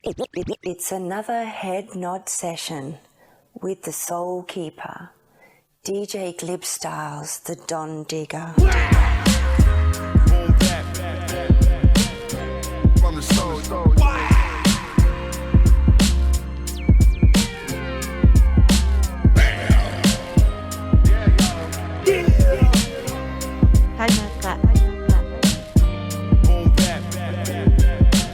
It's another head nod session with the Soul Keeper, DJ GlibStylez, the Don Digger. From the soul.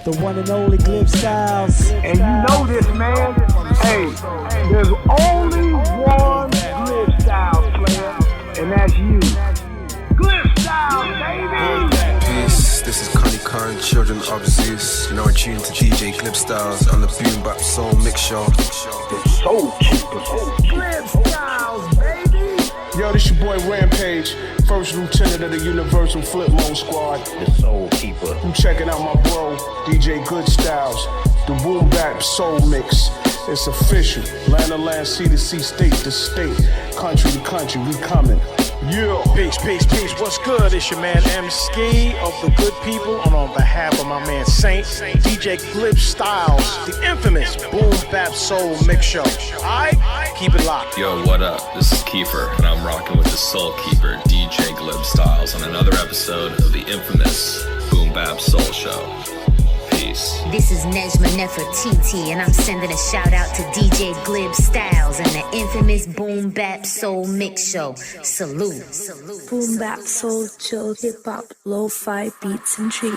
The one and only GlibStylez. And you know this, man. Hey, there's only one GlibStylez player, and that's you. GlibStylez, baby! Peace, this is Connie Khan, Children of Zeus. Now tuned to DJ GlibStylez on the Boom Bap Soul Mixshow. The Soul Keeper. GlibStylez, baby! Yo, this your boy Rampage, first lieutenant of the Universal Flip Mode Squad. The Soul Keeper. I'm checking out my bro, DJ GlibStylez, the Boom Bap Soul Mix. It's official. Land to land, sea to sea, state to state, country to country, we coming. Yeah. Peace. What's good? It's your man M Ski of the Good People, and on behalf of my man Saint, DJ GlibStylez, the infamous Boom Bap Soul Mixshow. Alright? Keep it locked. Yo, what up? This is Kiefer, and I'm rocking with the Soul Keeper, DJ GlibStylez, on another episode of the infamous Boom Bap Soul Show. Peace. This is Nejma Nefertiti, and I'm sending a shout out to DJ GlibStylez and the infamous Boom Bap Soul Mix Show. Salute. Boom Bap Soul, chill, hip hop, lo-fi beats and treats.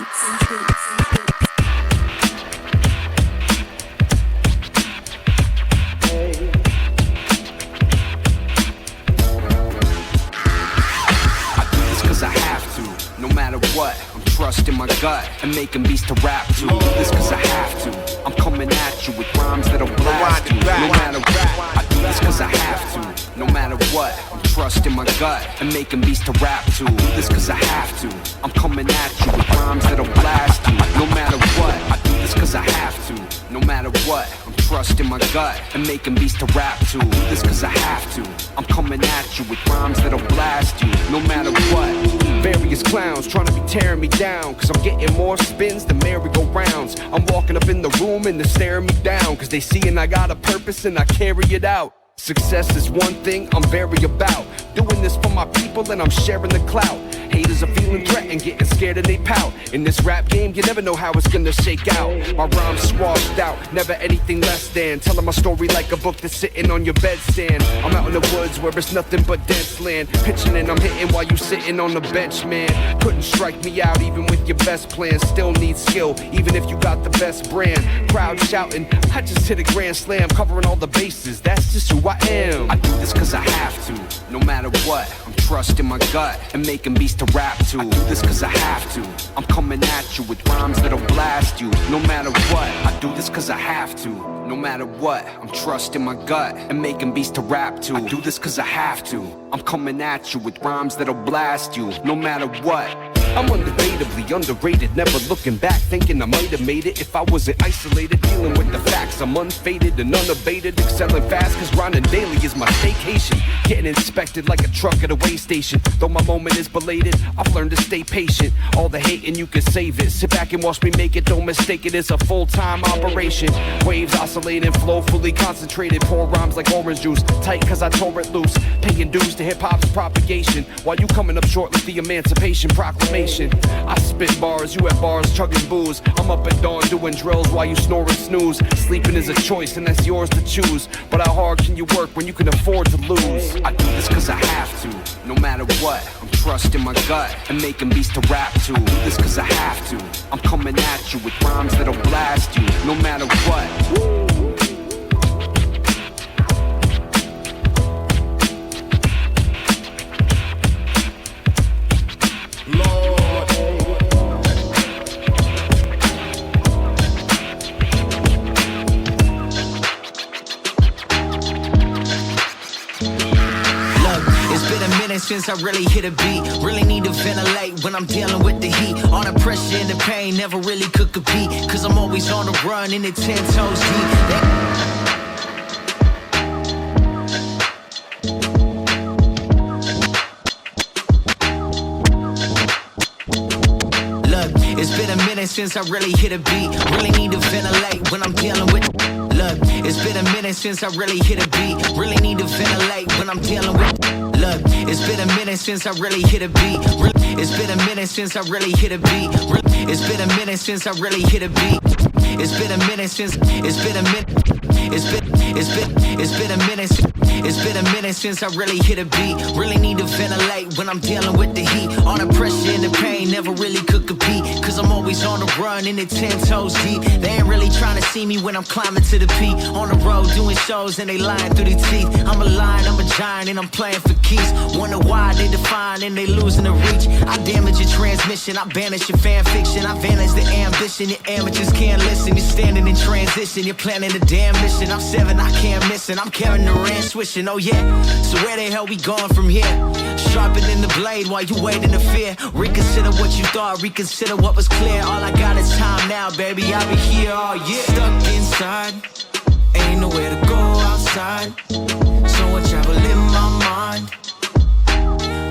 No matter what, I'm trusting my gut and making beats to rap to. Do this cause I have to. I'm coming at you with rhymes that'll blast you. No matter what, I do this cause I have to. No matter what, I'm trusting my gut and making beats to rap to. Do this cause I have to. I'm coming at you with rhymes that'll blast you. No matter what, I do this cause I have to. No matter what, I'm trusting my gut and making beats to rap to. Do this cause I have to. I'm coming at you with rhymes that'll blast you. No matter what. Various clowns trying to be tearing me down, cause I'm getting more spins than merry-go-rounds. I'm walking up in the room and they're staring me down, cause they seeing I got a purpose and I carry it out. Success is one thing I'm very about. Doing this for my people and I'm sharing the clout. Haters are feeling threatened, getting scared and they pout. In this rap game, you never know how it's gonna shake out. My rhymes squashed out, never anything less than telling my story like a book that's sitting on your bedstand. I'm out in the woods where it's nothing but dense land. Pitching and I'm hitting while you sitting on the bench, man. Couldn't strike me out even with your best plan. Still need skill, even if you got the best brand. Crowd shouting, I just hit a grand slam, covering all the bases, that's just who I am. I do this cause I have to, no matter what. I'm trusting my gut and making beats to rap to. I do this cause I have to. I'm coming at you with rhymes that'll blast you. No matter what, I do this cause I have to. No matter what, I'm trusting my gut and making beats to rap to. I do this cause I have to. I'm coming at you with rhymes that'll blast you. No matter what. I'm undebatably underrated, never looking back, thinking I might have made it if I wasn't isolated, dealing with the facts. I'm unfaded and unabated, excelling fast, cause grinding daily is my staycation. Getting inspected like a truck at a way station. Though my moment is belated, I've learned to stay patient. All the hating, you can save it. Sit back and watch me make it, don't mistake it, it's a full-time operation. Waves oscillating, flow fully concentrated, pour rhymes like orange juice, tight cause I tore it loose. Paying dues to hip-hop's propagation, while you coming up short with the Emancipation Proclamation. I spit bars, you at bars chugging booze. I'm up at dawn doing drills while you snore and snooze. Sleeping is a choice and that's yours to choose. But how hard can you work when you can afford to lose? I do this cause I have to, no matter what. I'm trusting my gut and making beats to rap to. Do this cause I have to. I'm coming at you with rhymes that'll blast you. No matter what. Since I really hit a beat, really need to ventilate when I'm dealing with the heat. All the pressure and the pain never really could compete, cause I'm always on the run and it's 10 toes deep. Look, it's been a minute since I really hit a beat. Really need to ventilate when I'm dealing with. Look, it's been a minute since I really hit a beat. Really need to ventilate when I'm dealing with. Look, it's been a minute since I really hit a beat. It's been a minute since I really hit a beat. It's been a minute since I really hit a beat. It's been a minute since. It's been a minute. It's been a minute. It's been a minute since I really hit a beat. Really need to ventilate when I'm dealing with the heat. All the pressure and the pain never really could compete. Cause I'm always on the run and it's 10 toes deep. They ain't really trying to see me when I'm climbing to the peak. On the road doing shows and they lying through their teeth. I'm a lion, I'm a giant and I'm playing for keys. Wonder why they define and they losing the reach. I damage your transmission, I banish your fan fiction. I vanish the ambition, your amateurs can't listen. You're standing in transition, you're planning a damn mission. I'm 7, I can't miss it, I'm carrying the rain swishing, oh yeah. So where the hell we going from here? Sharpening the blade while you waiting to fear. Reconsider what you thought, reconsider what was clear. All I got is time now, baby, I'll be here all year. Stuck inside, ain't nowhere to go outside. So I travel in my mind,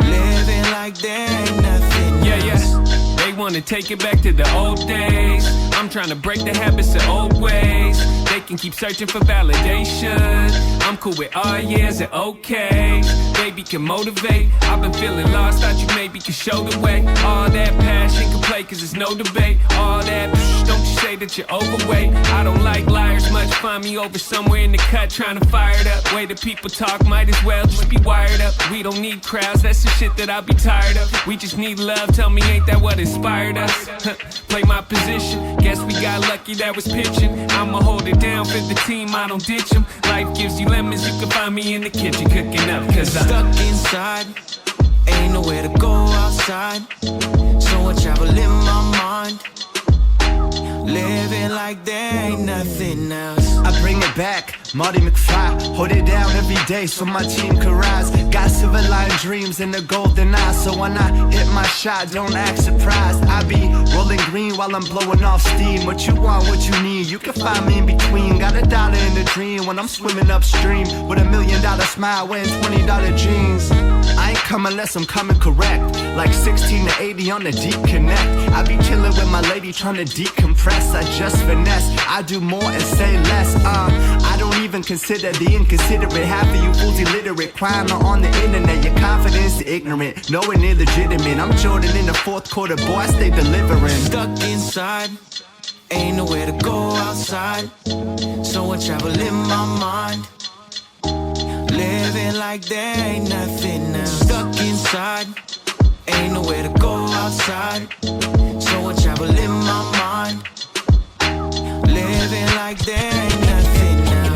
living like there ain't nothing else. They wanna take it back to the old days. I'm trying to break the habits of old ways. They can keep searching for validation. I'm cool with years and okay. Baby can motivate. I've been feeling lost, thought you maybe could show the way. All that passion can play cause there's no debate. All that don't you say that you're overweight. I don't like liars much, find me over somewhere in the cut trying to fire it up. Way that people talk might as well just be wired up. We don't need crowds, that's the shit that I'll be tired of. We just need love, tell me ain't that what inspired us? Play my position, guess we got lucky that was pitching. I'ma hold it down for the team, I don't ditch them. Life gives you lemons, you can find me in the kitchen cooking up. Cause I'm stuck inside, ain't nowhere to go outside. So I travel in my mind, living like there ain't nothing else. I bring it back, Marty McFly. Hold it down every day so my team can rise. Got silver line dreams and a golden eye. So when I hit my shot, don't act surprised. I be rolling green while I'm blowing off steam. What you want, what you need, you can find me in between. Got $1 in the dream when I'm swimming upstream. With $1 million smile wearing $20 jeans. I ain't coming unless I'm coming correct. Like 16 to 80 on the deep connect. I be chilling with my lady trying to decompress. I just finesse, I do more and say less. I don't even consider the inconsiderate. Half of you fools illiterate, crying on the internet. Your confidence is ignorant, knowing illegitimate. I'm Jordan in the fourth quarter, boy, I stay delivering. Stuck inside, ain't nowhere to go outside. So I travel in my mind, living like there ain't nothing else. Stuck inside, ain't nowhere to go outside. So I travel in my mind, living like there ain't nothing else.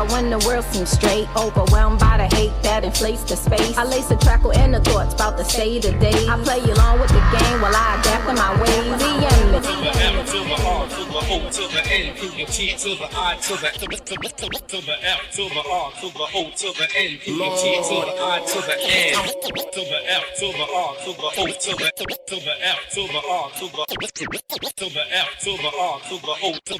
When the world seems straight, overwhelmed by the hate that inflates the space. I lace a trackle in the thoughts about the state of days. I play along with the game while I adapt in my ways. The M to the M to the R to the O to the N to the T to the I to the F to the R to the O to the N to the T to the I to the N to the F to the R to the O to the F to the R to the F to the R to the O to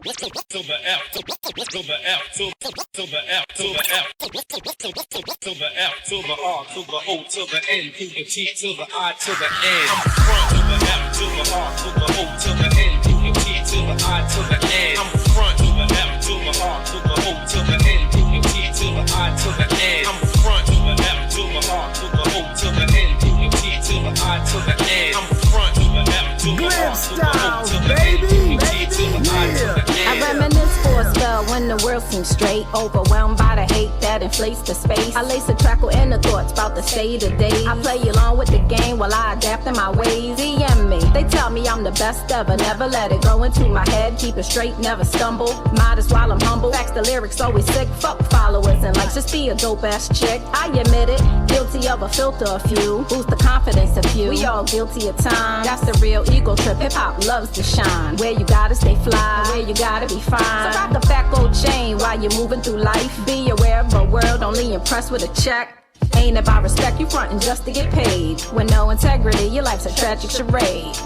the F to the F to the F to the F to the F to the F to the R to the O to the N to the T to the I to the N. I'm front to the F to the R to the O to the N to the T to the I to the N. I'm front to the F to the R to the O to the N to the T to the I to the N. I'm front to the F to the R to the O to the N to the T to the I to the N. I'm front to the F to the R to the O to the N to the T to the I to the N. I reminisce for a spell when the world seems straight, overwhelmed by the hate that inflates the space. I lace a trackle in the thoughts about the state of days. I play along with the game while I adapt in my ways. DM me, they tell me I'm the best ever. Never let it go into my head, keep it straight, never stumble. Modest while I'm humble, facts the lyrics always sick. Fuck followers and likes, just be a dope ass chick. I admit it, guilty of a filter a few. Boost the confidence of you, we all guilty at times. That's the real ego trip, hip hop loves to shine. Where you gotta stay fly, where you gotta be fine. So rock a fat gold chain while you're moving through life. Be aware of a world only impressed with a check. Ain't about respect, you frontin' just to get paid. With no integrity, your life's a tragic charade.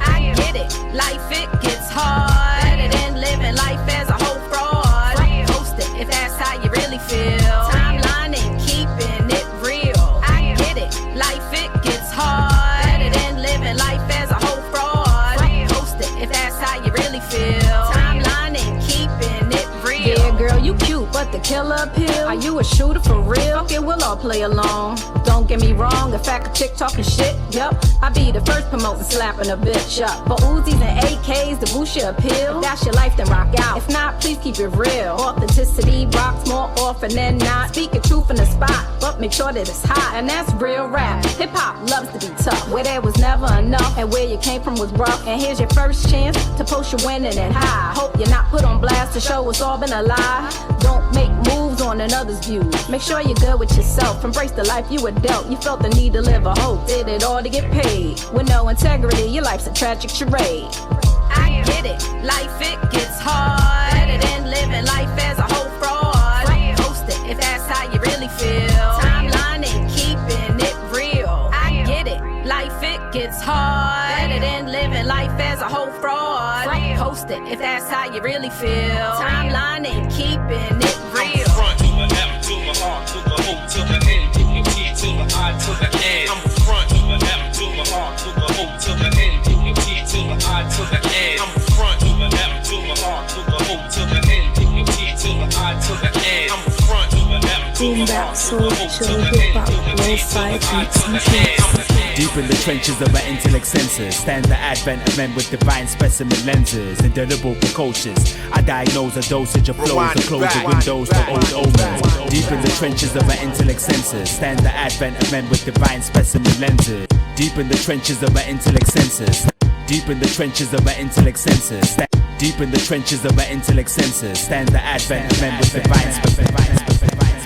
I get it, life it gets hard. Better than living life as a whole fraud. Post it if that's how you really feel. Timeline ain't keeping it real. I get it, life it gets hard. Better than living life as a whole fraud. Post it if that's how you really feel. Timeline ain't keeping it real. Yeah, girl, you cute, but the killer appeal. Are you a shooter for real? Okay, we'll all play along. Don't get me wrong, if I could chick talking shit, yup, I'd be the first promoting slapping a bitch up. But Uzis and AKs to boost your appeal. If that's your life, then rock out. If not, please keep it real. Authenticity rocks more often than not. Speaking truth in the spot, but make sure that it's hot. And that's real rap. Hip hop loves to be tough. Where there was never enough, and where you came from was rough. And here's your first chance to post your winning and high. Hope you're not put on blast to show it's all been a lie. Don't make moves on another's views. Make sure you're good with yourself. Embrace the life you were dealt. You felt the need to live a hope. Did it all to get paid. With no integrity, your life's a tragic charade. I get it, life it gets hard. Better than living life as a whole fraud. Post it if that's how you really feel. Timeline ain't keeping it real. I get it, life it gets hard. Better than living life as a whole fraud. Post it if that's how you really feel. Timeline ain't keeping it real. Front to the F to the R to the O to the N to the T to the I to the N. I'm front to the F to the R to the O to the N to the T to the I to the N. I'm front to the F to the R to the O to the N to the T to the I to the N. I'm front to the F to the R to the O to the N to the T to the I to the N. Deep in the trenches of our intellect senses stands the advent of men with divine specimen lenses, indelible precocious. I diagnose a dosage of flows to close the windows to old omens. Deep in the trenches of our intellect senses stands the advent of men with divine specimen lenses. Deep in the trenches of our intellect senses. Deep in the trenches of our intellect senses. Deep in the trenches of our intellect senses stands the advent of men with divine specimen lenses.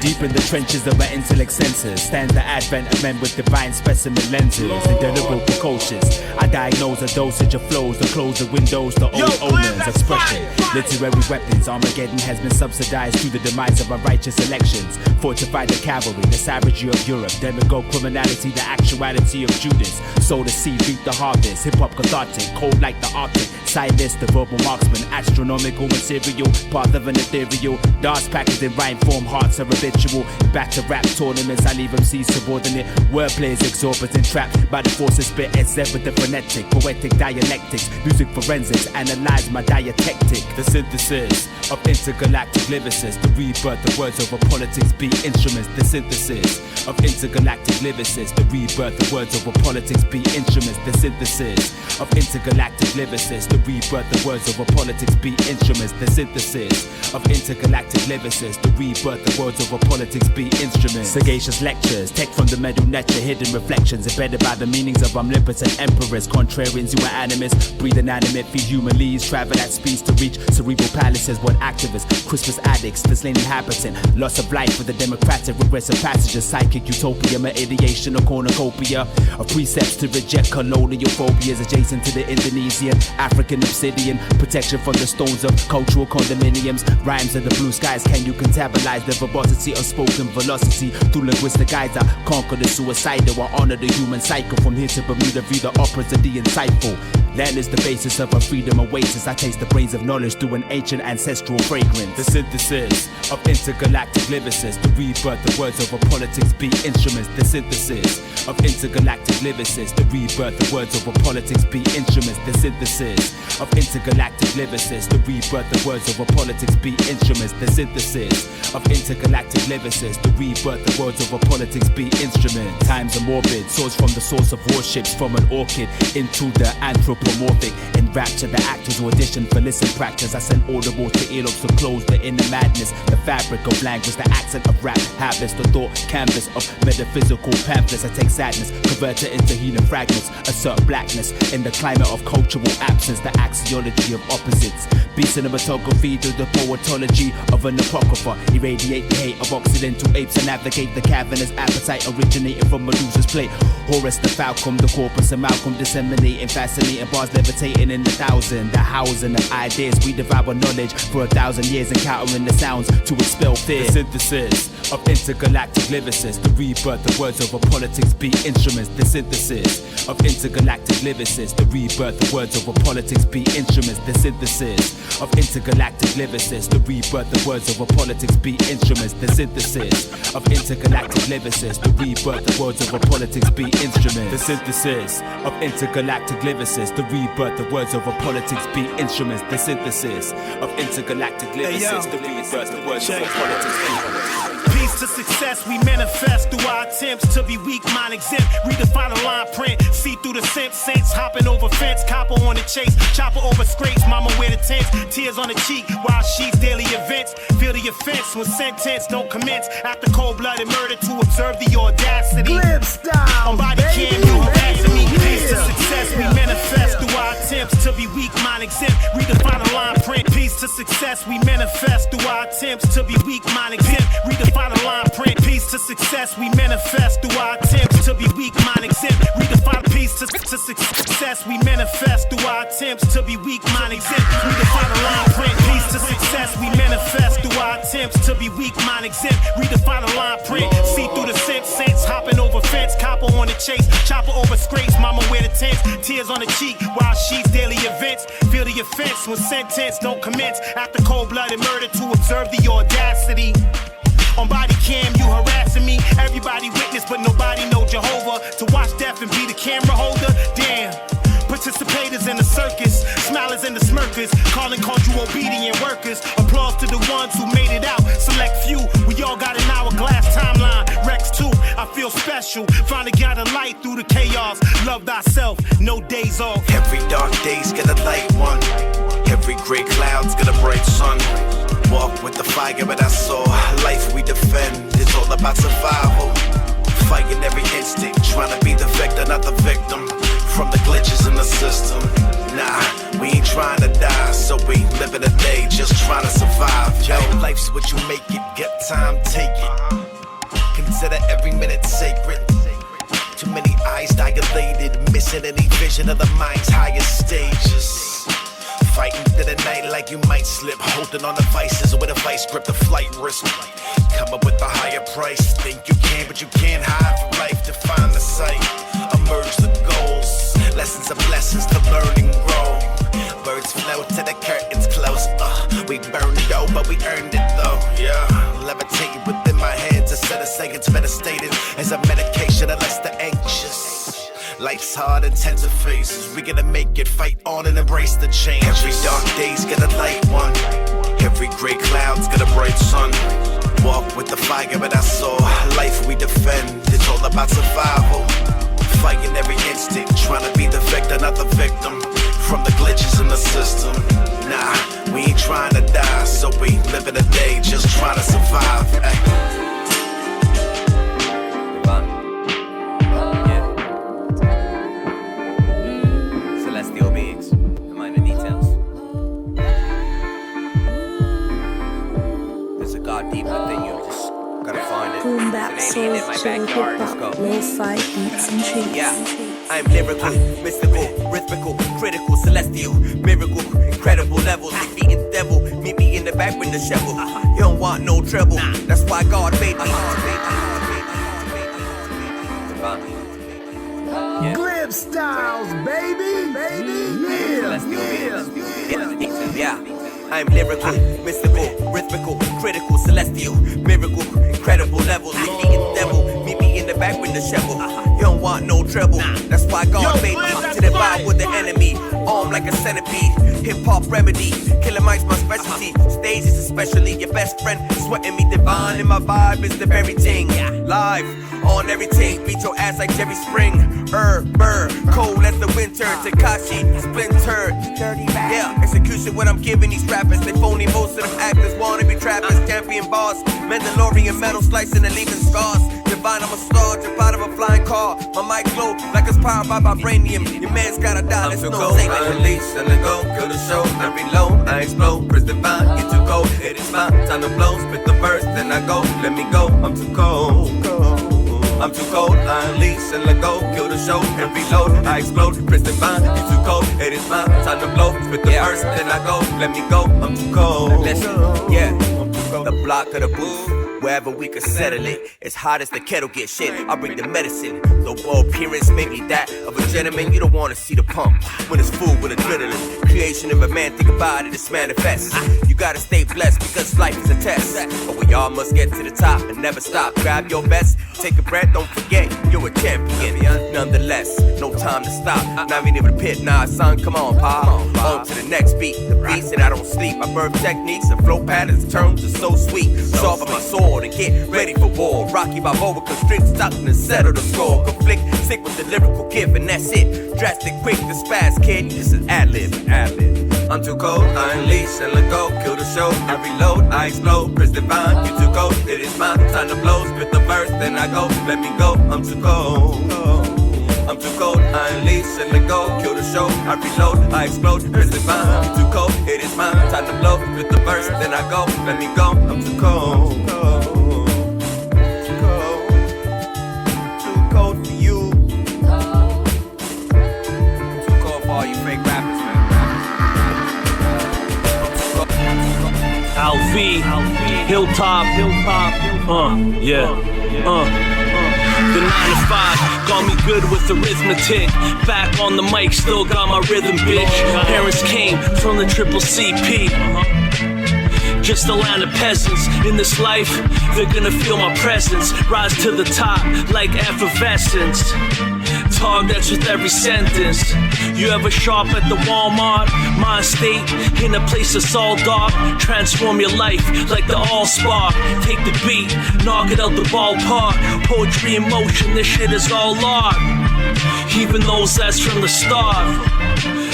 Deep in the trenches of our intellect senses stands the advent of men with divine specimen lenses, indelible precocious. I diagnose a dosage of flows to close the windows to old omens. Expression, literary weapons. Armageddon has been subsidized through the demise of our righteous elections. Fortify the cavalry, the savagery of Europe. Demagogue criminality, the actuality of Judas. Sow the seed, reap the harvest. Hip hop cathartic, cold like the Arctic. Silence the verbal marksman, astronomical material, part of an ethereal. Dance packaged in rhyme form, hearts are habitual. Back to rap tournaments, I leave MCs subordinate. Wordplay is exorbitant, trapped by the force of spit. Exhibit the phonetic, poetic dialectics. Music forensics, analyze my diatectic. The synthesis of intergalactic lyricists. The rebirth, the words over politics be instruments. The synthesis of intergalactic lyricists. The rebirth, the words over politics be instruments. The synthesis of intergalactic lyricists. The rebirth, the words over politics be instruments. The synthesis of intergalactic lyricists. The rebirth, the words over politics be instruments. Sagacious lectures, tech from the middle nature, hidden reflections embedded by the meanings of omnipotent emperors. Contrarians, you are animists, breathe inanimate, feed human leaves, travel at speeds to reach cerebral palaces. What activists, Christmas addicts, the slain inhabitant, loss of life for the democratic regressive passages, psychic utopia, my ideation, a cornucopia of precepts to reject colonial phobias adjacent to the Indonesian, African obsidian, protection from the stones of cultural condominiums, rhymes of the blue skies. Can you catabolize the verbosity of spoken velocity through linguistic guides? I conquer the suicidal, I honor the human cycle. From here to Bermuda, view the operas of the insightful. Land is the basis of our freedom oasis. I taste the brains of knowledge through an ancient ancestral fragrance. The synthesis of intergalactic lyricists. The rebirth, the words over politics be instruments. The synthesis of intergalactic lyricists. The rebirth, the words over politics be instruments. The synthesis of intergalactic lyricists. The rebirth, the words over politics be instruments. The synthesis of intergalactic lyricists. The rebirth, the words over politics be instruments. Times are morbid, sourced from the source of warships, from an orchid into the anthropomorphic. Enrapture the actors who audition for listen practice. I send audibles to earlobes to close the inner madness. The fabric of language, the accent of rap habits, the thought canvas of metaphysical pamphlets. I take sadness, convert it into healing fragments, assert blackness in the climate of cultural absence. The axiology of opposites, be cinematography through the poetology of an apocrypha. Irradiate the hate of occidental apes and navigate the cavernous appetite originating from Medusa's plate. Horus the falcon, the corpus of Malcolm, disseminating fascinating bars levitating in the thousand. The housing of ideas, we devour knowledge for 1,000 years, encountering the sounds to expel fear. The synthesis of intergalactic lyricists, the rebirth of words over politics beat instruments. The synthesis of intergalactic lyricists, the rebirth of words over politics beat instruments. The synthesis of intergalactic lyricists, the rebirth of words over politics beat instruments. The synthesis of intergalactic lyricists, the rebirth of words over politics beat instruments. The synthesis of intergalactic lyricists, the rebirth of words over politics beat instruments. The synthesis of intergalactic lyricists, the rebirth of words over politics beat instruments. Peace to success, we manifest through our attempts to be weak, mind exempt. Redefine the line print, see through the simp saints, hopping over fence, copper on the chase, chopper over scrapes, mama wear the tents, tears on the cheek, while she's daily events. Feel the offense when sentence don't commence after cold-blooded murder to observe the audacity. GlibStylez, on body cam, you harassing me. Peace to success, we manifest through our attempts to be weak, mind exempt. Redefine the line print, peace to success, we manifest through our attempts to be weak, mind exempt. Redefine the line print, peace to success, we manifest through our attempts to be weak, mind exempt. Redefine peace to success, we manifest through our attempts to be weak, mind exempt. Redefine the line print, peace to success, we manifest through our attempts to be weak, mind exempt. Redefine the line print, see through the simp saints, hopping over fence, copper on the chase, chopper over scrapes, mama wear the tents, tears on the cheek, while she's daily events. Feel the offense when sentence don't commence after cold-blooded murder to observe the audacity. On body cam, you harassing me. Everybody witness, but nobody know Jehovah. To watch death and be the camera holder, damn. Participators in the circus, smilers in the smirkers, calling cultural obedient workers. Applause to the ones who made it out. Select few, we all got an hourglass timeline. Rex 2, I feel special. Finally got a light through the chaos. Love thyself, no days off. Every dark day's got a light one. Every gray cloud's got a bright sun. Walk with the fire but I saw life we defend. It's all about survival. Fighting every instinct, trying to be the victor, not the victim. From the glitches in the system. Nah, we ain't trying to die, so we living a day just trying to survive. Yo, life's what you make it, get time, take it. Consider every minute sacred. Too many eyes dilated, missing any vision of the mind's highest stages. Fighting through the night like you might slip, holding on the vices with a vice grip, the flight risk. Come up with a higher price, think you can, but you can't hide from life. Define the sight, emerge the goals. Lessons are blessings to learn and grow. Birds float till the curtains close. We burned dough, but we earned it though. Yeah, levitating within my head to set a seconds meditated as a medication unless the anxious. Life's hard, intensive phases. We gotta make it, fight on and embrace the change. Every dark day's got a light one. Every gray cloud's got a bright sun. Walk with the fire, but I saw life we defend. It's all about survival. Fighting every instinct, trying to be the victor, not the victim. From the glitches in the system. Nah, we ain't trying to die, so we living a day just trying to survive. Celestial beings, the minor details. There's a God deep within you, just gotta find it. Boom bap, soul, chill, hip hop, lo-fi beats and treats. Yeah. I'm lyrical, mystical, rhythmical, critical, celestial, miracle, incredible levels. Defeating devil, meet me in the back with the shovel. You don't want no trouble, that's why God made me. GlibStylez, baby, Yeah. I'm lyrical, mystical, rhythmical, critical, celestial, miracle, incredible levels. Defeating devil, meet me in the back with the shovel. You don't want no trouble, that's why God made me. To divide with the enemy, armed like a centipede. Hip hop remedy, killing mic's my specialty. Stages especially, your best friend sweating me divine. And my vibe is the very thing. Live on everything, beat your ass like Jerry Spring. Burr, cold as the winter. Takashi, splinter. Yeah, execution what I'm giving these rappers. They phony, most of them actors wanna be trappers. Champion boss, Mandalorian metal slicing and leaving scars. Divine, I'm a star, jump out of a flying car. My mic glow like it's powered by vibranium. Your man's gotta die, there's no saving. Unleash and let go, kill the show, and reload. I explode, press divine, get too cold. It is fine, time to blow, spit the verse, then I go. Let me go, I'm too cold. I'm too cold, I unleash and let go, kill the show and reload. I explode, press divine, get too cold. It time to blow. Spit the verse, then I go. Let me go, I'm too cold. Listen, yeah, the block of the booth. Wherever we could settle it. As hot as the kettle gets shit, I bring the medicine. Though bold appearance may be that of a gentleman, you don't wanna see the pump when it's full with adrenaline. Creation of a man, think about it, it's manifest. You gotta stay blessed because life is a test. But we all must get to the top and never stop. Grab your best, take a breath, don't forget you're a champion. Nonetheless, no time to stop. Not even the pit, nah, son, come on, pop. On to the next beat, the beats that I don't sleep. My birth techniques and flow patterns, terms are so sweet. Soften my sword and get ready for war. Rocky Balboa constrict, stock and settle the score. Conflict, sick with the lyrical gift, and that's it. Drastic, quick, the spaz, kid, this is ad-lib. I'm too cold, I unleash and let go. Kill the show, I reload, I explode. Press divine, you too cold, it is my time to blow. Spit the verse, then I go, let me go. I'm too cold. I'm too cold, I unleash and let go. Kill the show, I reload, I explode. Press divine, I'm too cold, it is my time to blow. Spit the verse, then I go, let me go. I'm too cold. LV, Hilltop, yeah, The 9 to 5 got me good with arithmetic. Back on the mic, still got my rhythm, bitch. Parents came from the triple CP. Just a land of peasants. In this life, they're gonna feel my presence. Rise to the top like effervescence. Targets with every sentence. You ever shop at the Walmart? My estate, in a place that's all dark. Transform your life like the all-spark. Take the beat, knock it out the ballpark. Poetry in motion, this shit is all art. Even those that's from the start,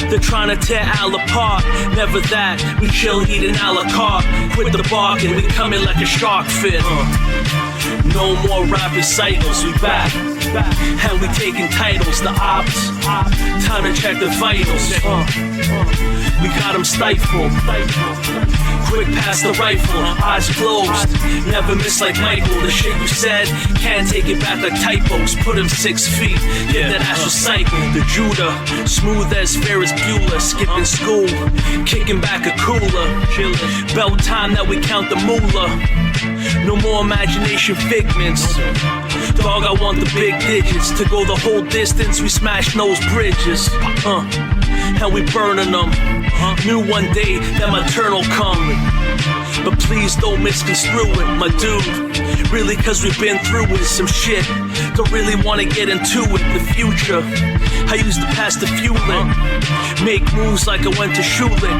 they're trying to tear Al apart. Never that, we chill eating a la carte. Quit the bargain, we come in like a shark fin. No more rap recitals, we back. And we taking titles, the ops. Time to check the vitals. We got them stifled. Quick past the rifle, eyes closed. Never miss like Michael. The shit you said, can't take it back like typos. Put him 6 feet, get that ass recycled. The Judah, smooth as Ferris Bueller. Skipping school, kicking back a cooler. Belt time that we count the moolah. No more imagination figments. Dog, I want the big digits. To go the whole distance, we smash those bridges. And we burning them. Knew one day that my turn will come. But please don't misconstrue it, my dude. Really, cause we've been through with some shit. Don't really wanna get into it, the future. I used the past to fuel it. Make moves like I went to Schulich.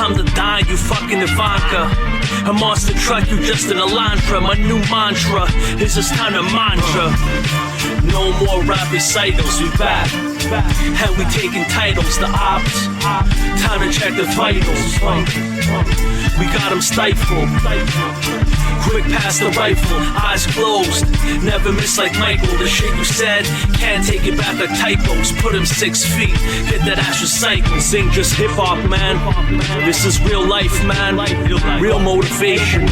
I'm the Don, you fucking Ivanka. A monster truck, you just an Elantra. My new mantra is it's time to mantra. No more rap recitals, we back. And we taking titles, the ops. Time to check the vitals. We got them stifled. Quick past the rifle, eyes closed. Never miss like Michael. The shit you said, can't take it back like typos. Put him 6 feet, get that ass recycled. This ain't just hip hop, man. This is real life, man. Real motivation.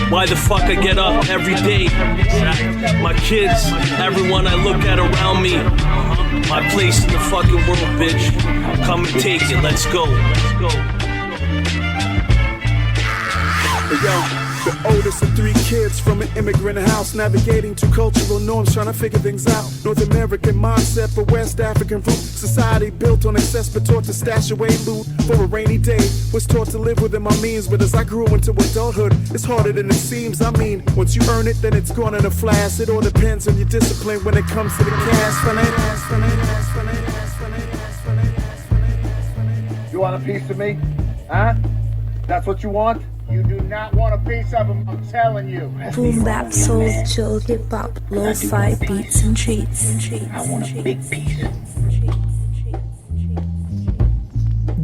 Why the fuck I get up every day? My kids, everyone I look at around me. My place in the fucking world, bitch. Come and take it, let's go. Yo, the oldest of 3 kids from an immigrant house, navigating 2 cultural norms, trying to figure things out. North American mindset for West African root. Society built on excess, but taught to stash away loot for a rainy day. Was taught to live within my means, but as I grew into adulthood, it's harder than it seems. I mean, once you earn it, then it's gone in a flash. It all depends on your discipline when it comes to the cash. You want a piece of me? Huh? That's what you want? You do not want a piece of him, I'm telling you. Boom bap, soul, chill, hip hop, lo-fi beats and treats. I want a big piece.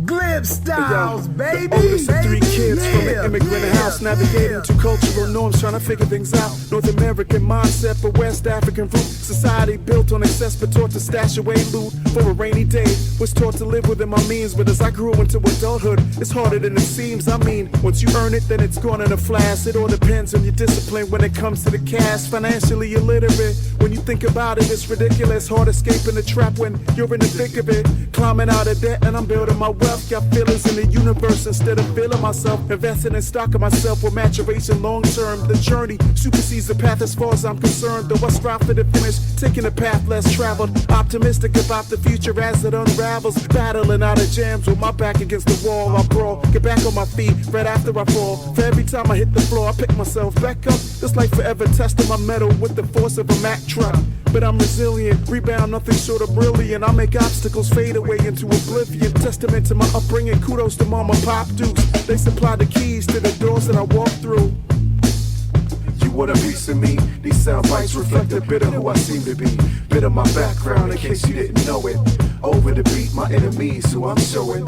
Glib GlibStylez, baby. Oldest of 3 kids from an immigrant house, navigating two cultural norms, trying to figure things out. North American mindset for West African root. Society built on excess, but taught to stash away loot for a rainy day. Was taught to live within my means, but as I grew into adulthood, it's harder than it seems. I mean, once you earn it, then it's gone in a flash. It all depends on your discipline when it comes to the cash. Financially illiterate, when you think about it, it's ridiculous. Hard escaping the trap when you're in the thick of it. Climbing out of debt and I'm building my wealth. Got feelings in the universe instead of feeling myself. Investing in stock of myself with maturation long term. The journey supersedes the path as far as I'm concerned. Though I strive for the finish, taking a path less traveled. Optimistic about the future as it unravels. Battling out of jams with my back against the wall. I brawl, get back on my feet right after I fall. For every time I hit the floor, I pick myself back up. It's like forever testing my metal with the force of a Mack truck. But I'm resilient, rebound nothing short of brilliant. I make obstacles fade away into oblivion. Testament to my upbringing, kudos to mama pop dukes. They supply the keys to the doors that I walk through. You want a piece of me? These sound bites reflect a bit of who I seem to be. Bit of my background in case you didn't know it. Over the beat, my enemies who I'm showing.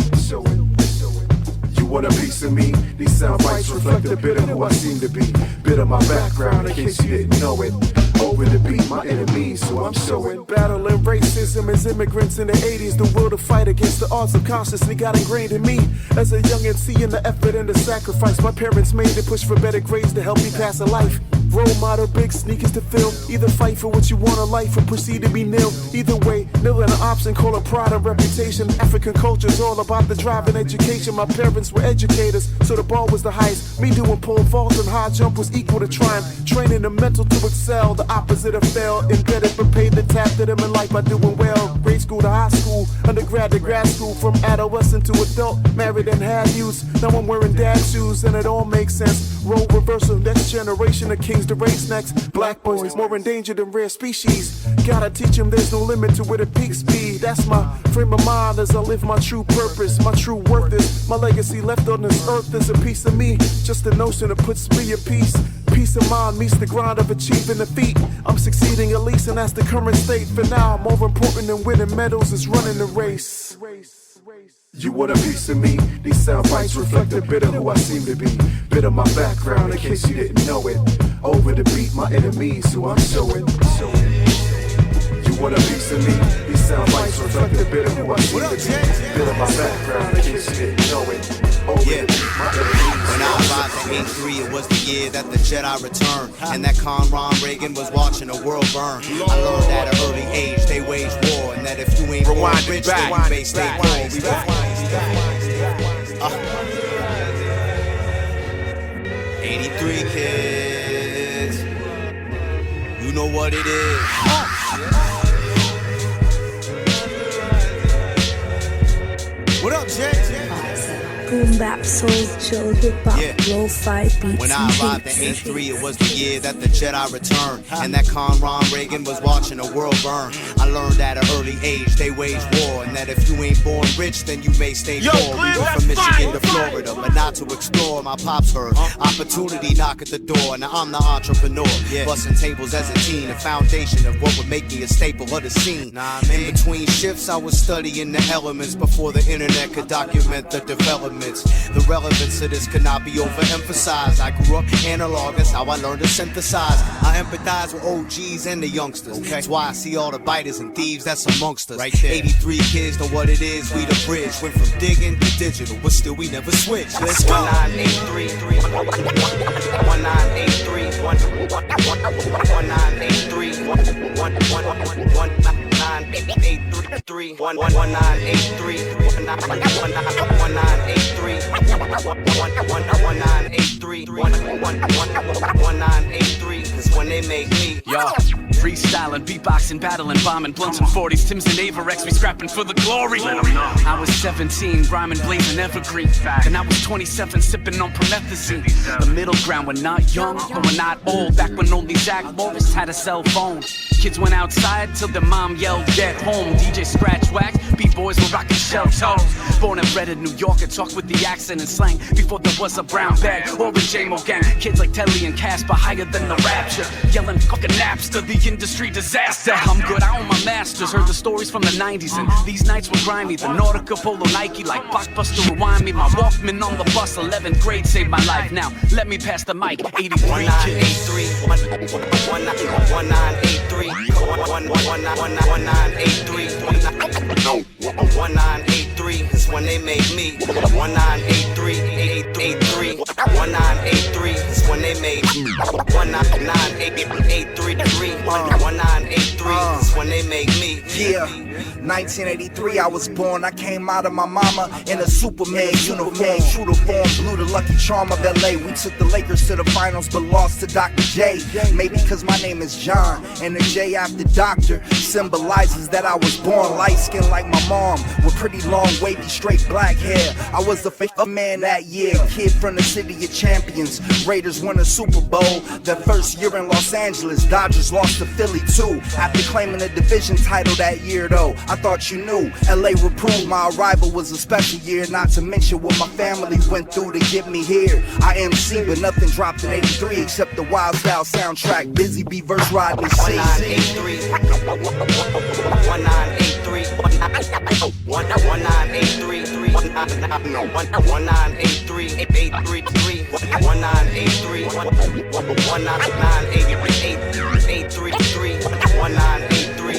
You want a piece of me? These sound bites reflect a bit of who I seem to be. Bit of my background in case you didn't know it. Over the beat, my enemies who I'm showing. Battling racism as immigrants in the 80s. The will to fight against the odds subconsciously got ingrained in me. As a youngin', seeing the effort and the sacrifice my parents made to push for better grades to help me pass a life. Role model, big sneakers to fill. Either fight for what you want in life or proceed to be nil. Either way, nil ain't an option, call it pride and reputation. African culture's all about the drive and education. My parents were educators, so the bar was the highest. Me doing pole vaults and high jump was equal to trying. Training the mental to excel, the opposite of fail. Embedded but paid the tap to them in life by doing well. Grade school to high school, undergrad to grad school. From adolescent to adult, married and had youth. Now I'm wearing dad shoes and it all makes sense. Role reversal, next generation of kings to race next. Black boys more endangered than rare species. Gotta teach them there's no limit to where the peaks be. That's my frame of mind as I live my true purpose. My true worth is my legacy left on this earth is a piece of me. Just a notion that puts me in peace. Peace of mind meets the grind of achieving the feat. I'm succeeding at least and that's the current state. For now, more important than winning medals is running the race. You want a piece of me? These sound bites reflect a bit of who I seem to be. Bit of my background in case you didn't know it. Over the beat, my enemies who I'm showing. You want a piece of me? These sound bites reflect a bit of who I seem to be. Bit of my background in case you didn't know it. Over the beat, my enemies. When I arrived at 83, it was the year that the Jedi returned, and that Ronald Reagan was watching the world burn. I learned at an early age they wage war, and that if you ain't born rich, then you may stay poor. 83 kids, you know what it is. What up, Jay? Boom bap, soul, chill, hip hop, lo-fi beats. When I arrived at 83, it was the year that the Jedi returned, and that Ronald Reagan was watching the world burn. I learned at an early age they wage war, and that if you ain't born rich, then you may stay poor. We went from Michigan to Florida, but not to explore. My pops heard opportunity knock at the door. Now I'm the entrepreneur, busting tables as a teen, the foundation of what would make me a staple of the scene. In between shifts, I was studying the elements before the internet could document the development. The relevance of this could not be overemphasized. I grew up analog, that's how I learned to synthesize. I empathize with OGs and the youngsters. That's why I see all the biters and thieves that's amongst us. Right there. 83 kids know what it is, we the bridge. Went from digging to digital, but still we never switched. Let's go. 1983, 1983, 1983, 1983, 1983, cause when they make me, yo, freestyling, beatboxing, battling, bombing, blunts and 40s, Tims and Averex, we scrapping for the glory. I was 17, rhyming, blazing evergreen. And I was 27, sipping on promethazine. The middle ground, we're not young, and we're not old. Back when only Zach Morris had a cell phone. Kids went outside till their mom yelled, get home. DJ scratch wax, beat boys were rocking shell toes. Born and bred in New York and talked with the accent and slang before there was a brown bag or the J-Mo gang. Kids like Telly and Casper higher than the Rapture, yelling fucking Napster, the industry disaster. I'm good, I own my masters. Heard the stories from the 90s and these nights were grimy. The Nautica, Polo, Nike, like Blockbuster rewind me. My Walkman on the bus, 11th grade saved my life. Now let me pass the mic. 83 1983 1983 1983 is when they made me. 1983 1983 1983 is when they made me. 1983 1983 is when they made me. Yeah, 1983 I was born. I came out of my mama in a Superman uniform. True to form, blew the lucky charm of LA. We took the Lakers to the finals but lost to Dr. J. Maybe cause my name is John and the J after doctor symbolizes that I was born light skinned like my mom with pretty long wavy straight black hair. I was the fifth man that year, kid from the city of champions. Raiders won a Super Bowl their first year in Los Angeles. Dodgers lost to Philly too after claiming the division title that year though. I thought you knew LA would prove my arrival was a special year. Not to mention what my family went through to get me here. I MC but nothing dropped in 83 except the Wild Style soundtrack. Busy Bee verse Rodney C. 1983 1983 1983 1983 833 1983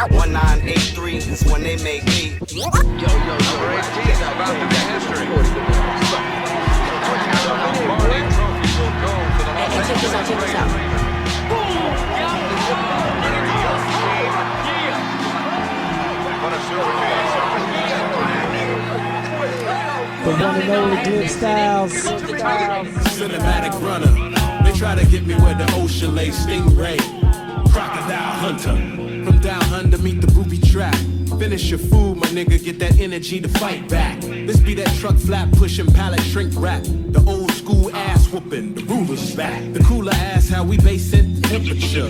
1983 is when they make me. Yo, right here, about to the history. Check this out. The one and only GlibStylez. Cinematic runner. They try to get me where the ocean lay. Stingray, crocodile hunter. From down under, meet the booby trap. Finish your food, my nigga, get that energy to fight back. This be that truck flap pushing pallet shrink wrap. The old school ass whooping, the ruler's back. The cooler ass, how we base it the temperature.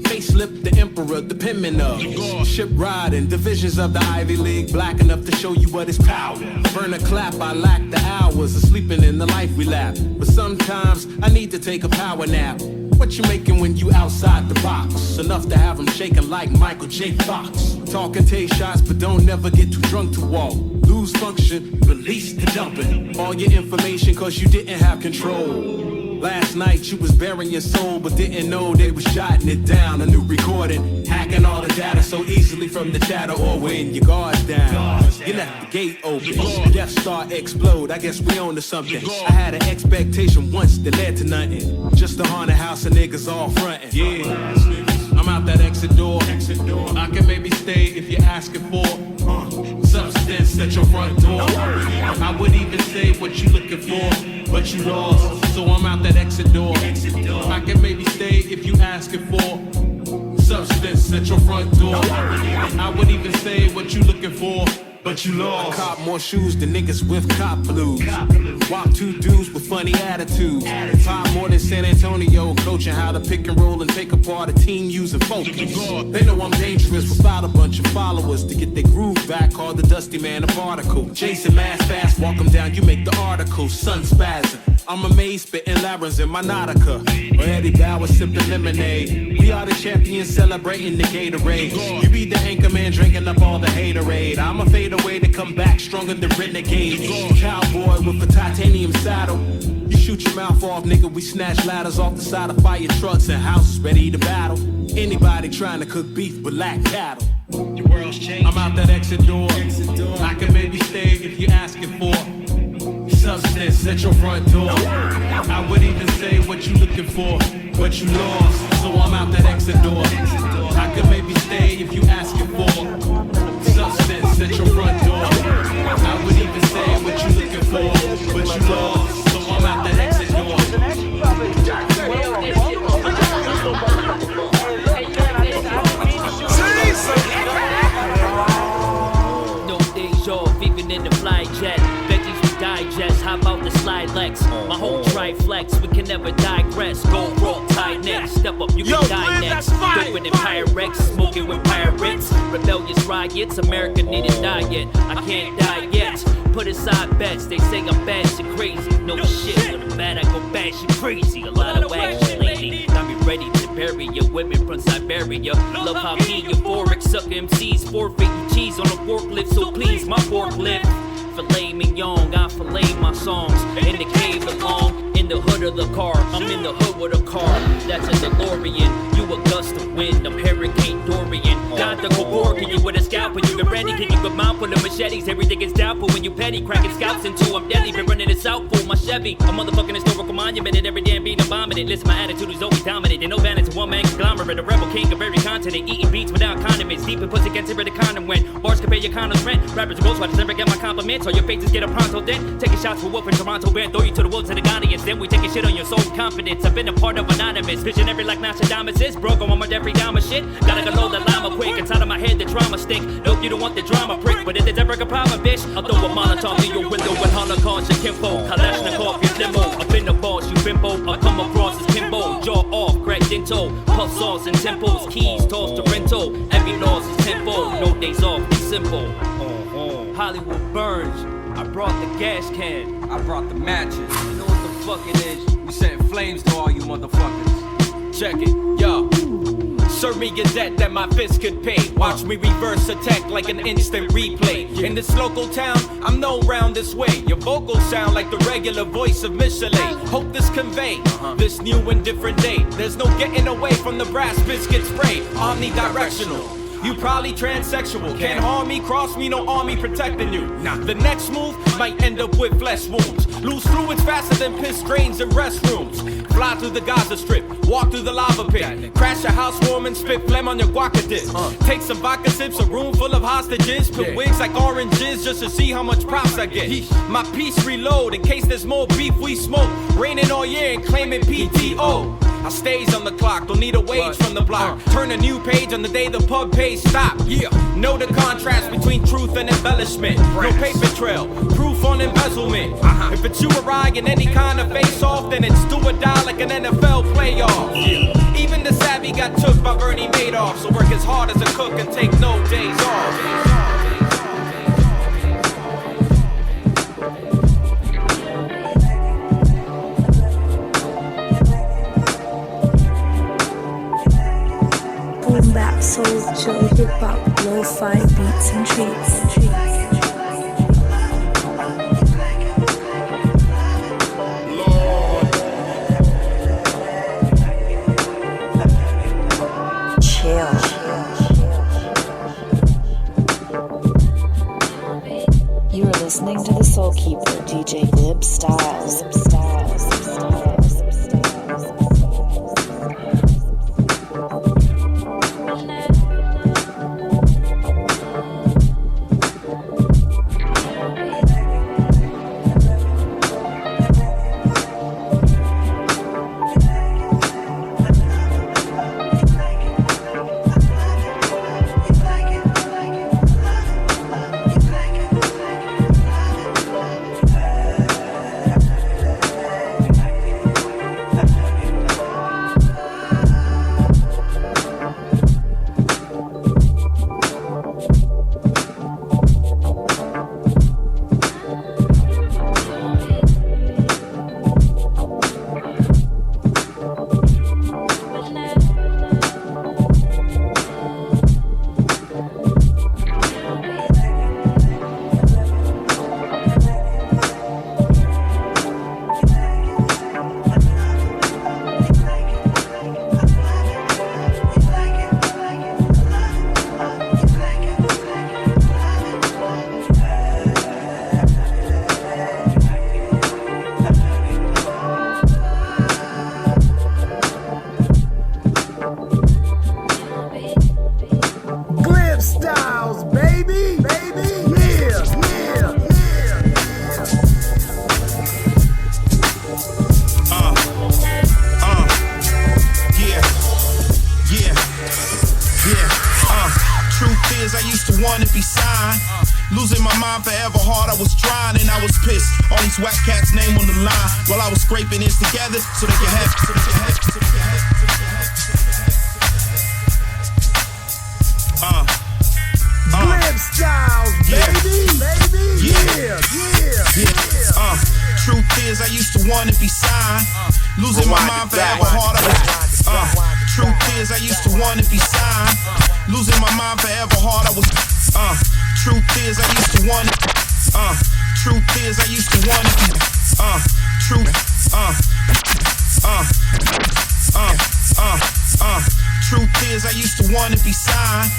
Facelift the emperor, the penman of ship riding, divisions of the Ivy League, black enough to show you what is power. Burn a clap, I lack the hours of sleeping in the life we lap. But sometimes I need to take a power nap. What you making when you outside the box? Enough to have them shaking like Michael J. Fox. Talking take shots, but don't never get too drunk to walk. Lose function, release the dumping. All your information cause you didn't have control. Last night you was bearing your soul, but didn't know they was jotting it down. A new recording, hacking all the data so easily from the chatter or when your guard's down. You left the gate open, Death Star explode, I guess we on to something. I had an expectation once that led to nothing. Just a haunted house of niggas all frontin'. Yeah, I'm out that exit door. I can maybe stay if you're asking for substance at your front door. I would even say what you looking for, but you lost. So I'm out that exit door. I can maybe stay if you asking for substance at your front door. I would even say what you looking for, but you lost. I cop more shoes than niggas with cop blues. Walk two dudes with funny attitudes. Pop more than San Antonio, coaching how to pick and roll and take apart a team using focus. They know I'm dangerous without a bunch of followers. To get their groove back, call the dusty man a particle. Jason Mass fast, walk them down, you make the article. Sun spazzing. I'm amazed, spitting labyrinths in my Nautica. Or Eddie Bauer sipping lemonade. We are the champions celebrating the Gatorade. You be the anchor man drinking up all the haterade. I'ma fade away to come back stronger than renegades. Cowboy with a titanium saddle. You shoot your mouth off, nigga, we snatch ladders off the side of fire trucks and houses ready to battle. Anybody trying to cook beef but lack cattle. Your world's changed. I'm out that exit door. I can maybe stay if you're asking for substance at your front door. I would even say what you looking for, but you lost. So I'm out that exit door. I could maybe stay if you asking for substance at your front door. I would even say what you looking for, but you lost. So I'm out that exit door. No days off, even in the fly jet. Digest, how about the slide legs? My whole triflex, we can never digress. Go raw, tight necks. step up, you can die next. Doping in Pyrex, smoking with pirates. Rebellious riots, America need a diet. I can't die yet. Put aside bets, they say I'm bad, shit crazy. No shit, when I'm bad, I go bad, shit crazy. A lot of action lately, got me ready to bury ya. Women from Siberia, love how he euphoric, suck MCs, forfeit you cheese on a forklift. So please, my forklift, filet mignon, I fillet my songs. In the cave along, in the hood of the car, I'm in the hood with a car. That's a DeLorean, you a gust of wind, I'm Hurricane Dorian. Got the can you with a scalpel, you get ready, can you get mount full of machetes? Everything is doubtful when you petty, cracking scalps into I'm deadly, been running this out for my Chevy. A motherfucking historical monument, and every damn beat I'm bombing it. Listen, my attitude is always dominant, and no balance, one man conglomerate, a rebel king of every continent, eating beats without condiments, deep in pussy, can't the condom when bars can pay your condoms rent. Rappers and ghostwriters never get my compliments, or your faces get a pronto then. Taking shots for Wolf in Toronto band, throw you to the wolves and the audience, then we taking shit on your soul confidence. I've been a part of anonymous, visionary like Nostradamus is, broke on my every dime of shit. Gotta go load the llama quick, inside of my head the trauma stick. Nope, you don't want the drama prick, but if there's ever a problem, bitch, I'll throw a Molotov in your window with Holocaust, your kinfo, Kalashnikov, your limo. I've been the boss, you bimbo, I come across as Kimbo. Jaw off, crack dento, puff sauce and temples, keys tossed to rental. Every loss is tenfold, no days off, it's simple. Hollywood burns, I brought the gas can, I brought the matches. You know what the fuck it is? We setting flames to all you motherfuckers. Check it, yo. Serve me a debt that my fist could pay. Watch me reverse attack like an instant replay. In this local town, I'm known round this way. Your vocals sound like the regular voice of Michelin. Hope this convey this new and different day. There's no getting away from the brass biscuit spray. Omnidirectional. You probably transsexual, can't harm me, cross me, no army protecting you. The next move might end up with flesh wounds. Lose fluids faster than piss drains in restrooms. Fly through the Gaza Strip, walk through the lava pit. Crash a housewarming, spit phlegm on your guaca dip. Take some vodka sips, a room full of hostages. Put wigs like oranges just to see how much props I get. My piece reload in case there's more beef we smoke. Raining all year and claiming PTO. I stays on the clock, don't need a wage from the block. Turn a new page on the day the pub pays stop. Know the contrast between truth and embellishment. No paper trail, proof on embezzlement. If it's you or I in any kind of face-off, then it's do or die like an NFL playoff. Even the savvy got took by Bernie Madoff. So work as hard as a cook and take no days off. Boom bap, soul, chill, hip hop, lo-fi beats and treats. Chill. You are listening to the Soul Keeper, DJ GlibStylez. Losing my mind forever hard, I was trying and I was pissed. All these whack cats' name on the line while I was scraping this together so they can have. wanna be signed. Losing my mind forever hard. Truth is, I used to wanna be signed. Losing my mind forever hard. I was. Truth is, I used to wanna. Truth is, I used to wanna be. Truth. Truth is, I used to wanna be signed.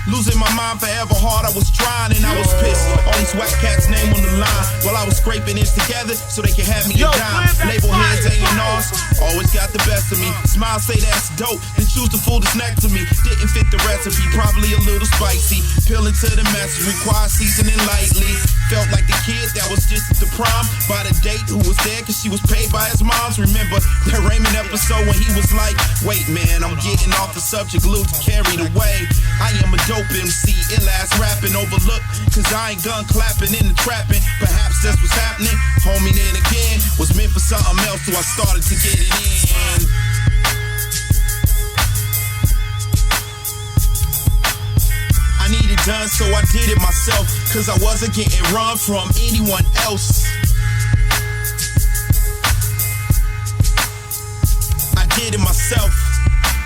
Losing my mind forever hard, I was trying and I was pissed. All these whack cats' name on the line while I was scraping it together so they can have me a dime. Label heads A&Rs always got the best of me. Smile, say that's dope, then choose the fool that's next to me. Didn't fit the recipe, probably a little spicy. Peeling to the message, require seasoning lightly. Felt like the kid that was just at the prom by the date who was there cause she was paid by his moms. Remember that Raymond episode when he was like, wait man, I'm getting off the subject, Luke carried away. I am a dope MC, ill-ass rapping, overlooked cause I ain't gun clapping in the trapping. Perhaps that's what's happening. Homie then again was meant for something else, so I started to get it in. I need it done, so I did it myself cause I wasn't getting run from anyone else. I did it myself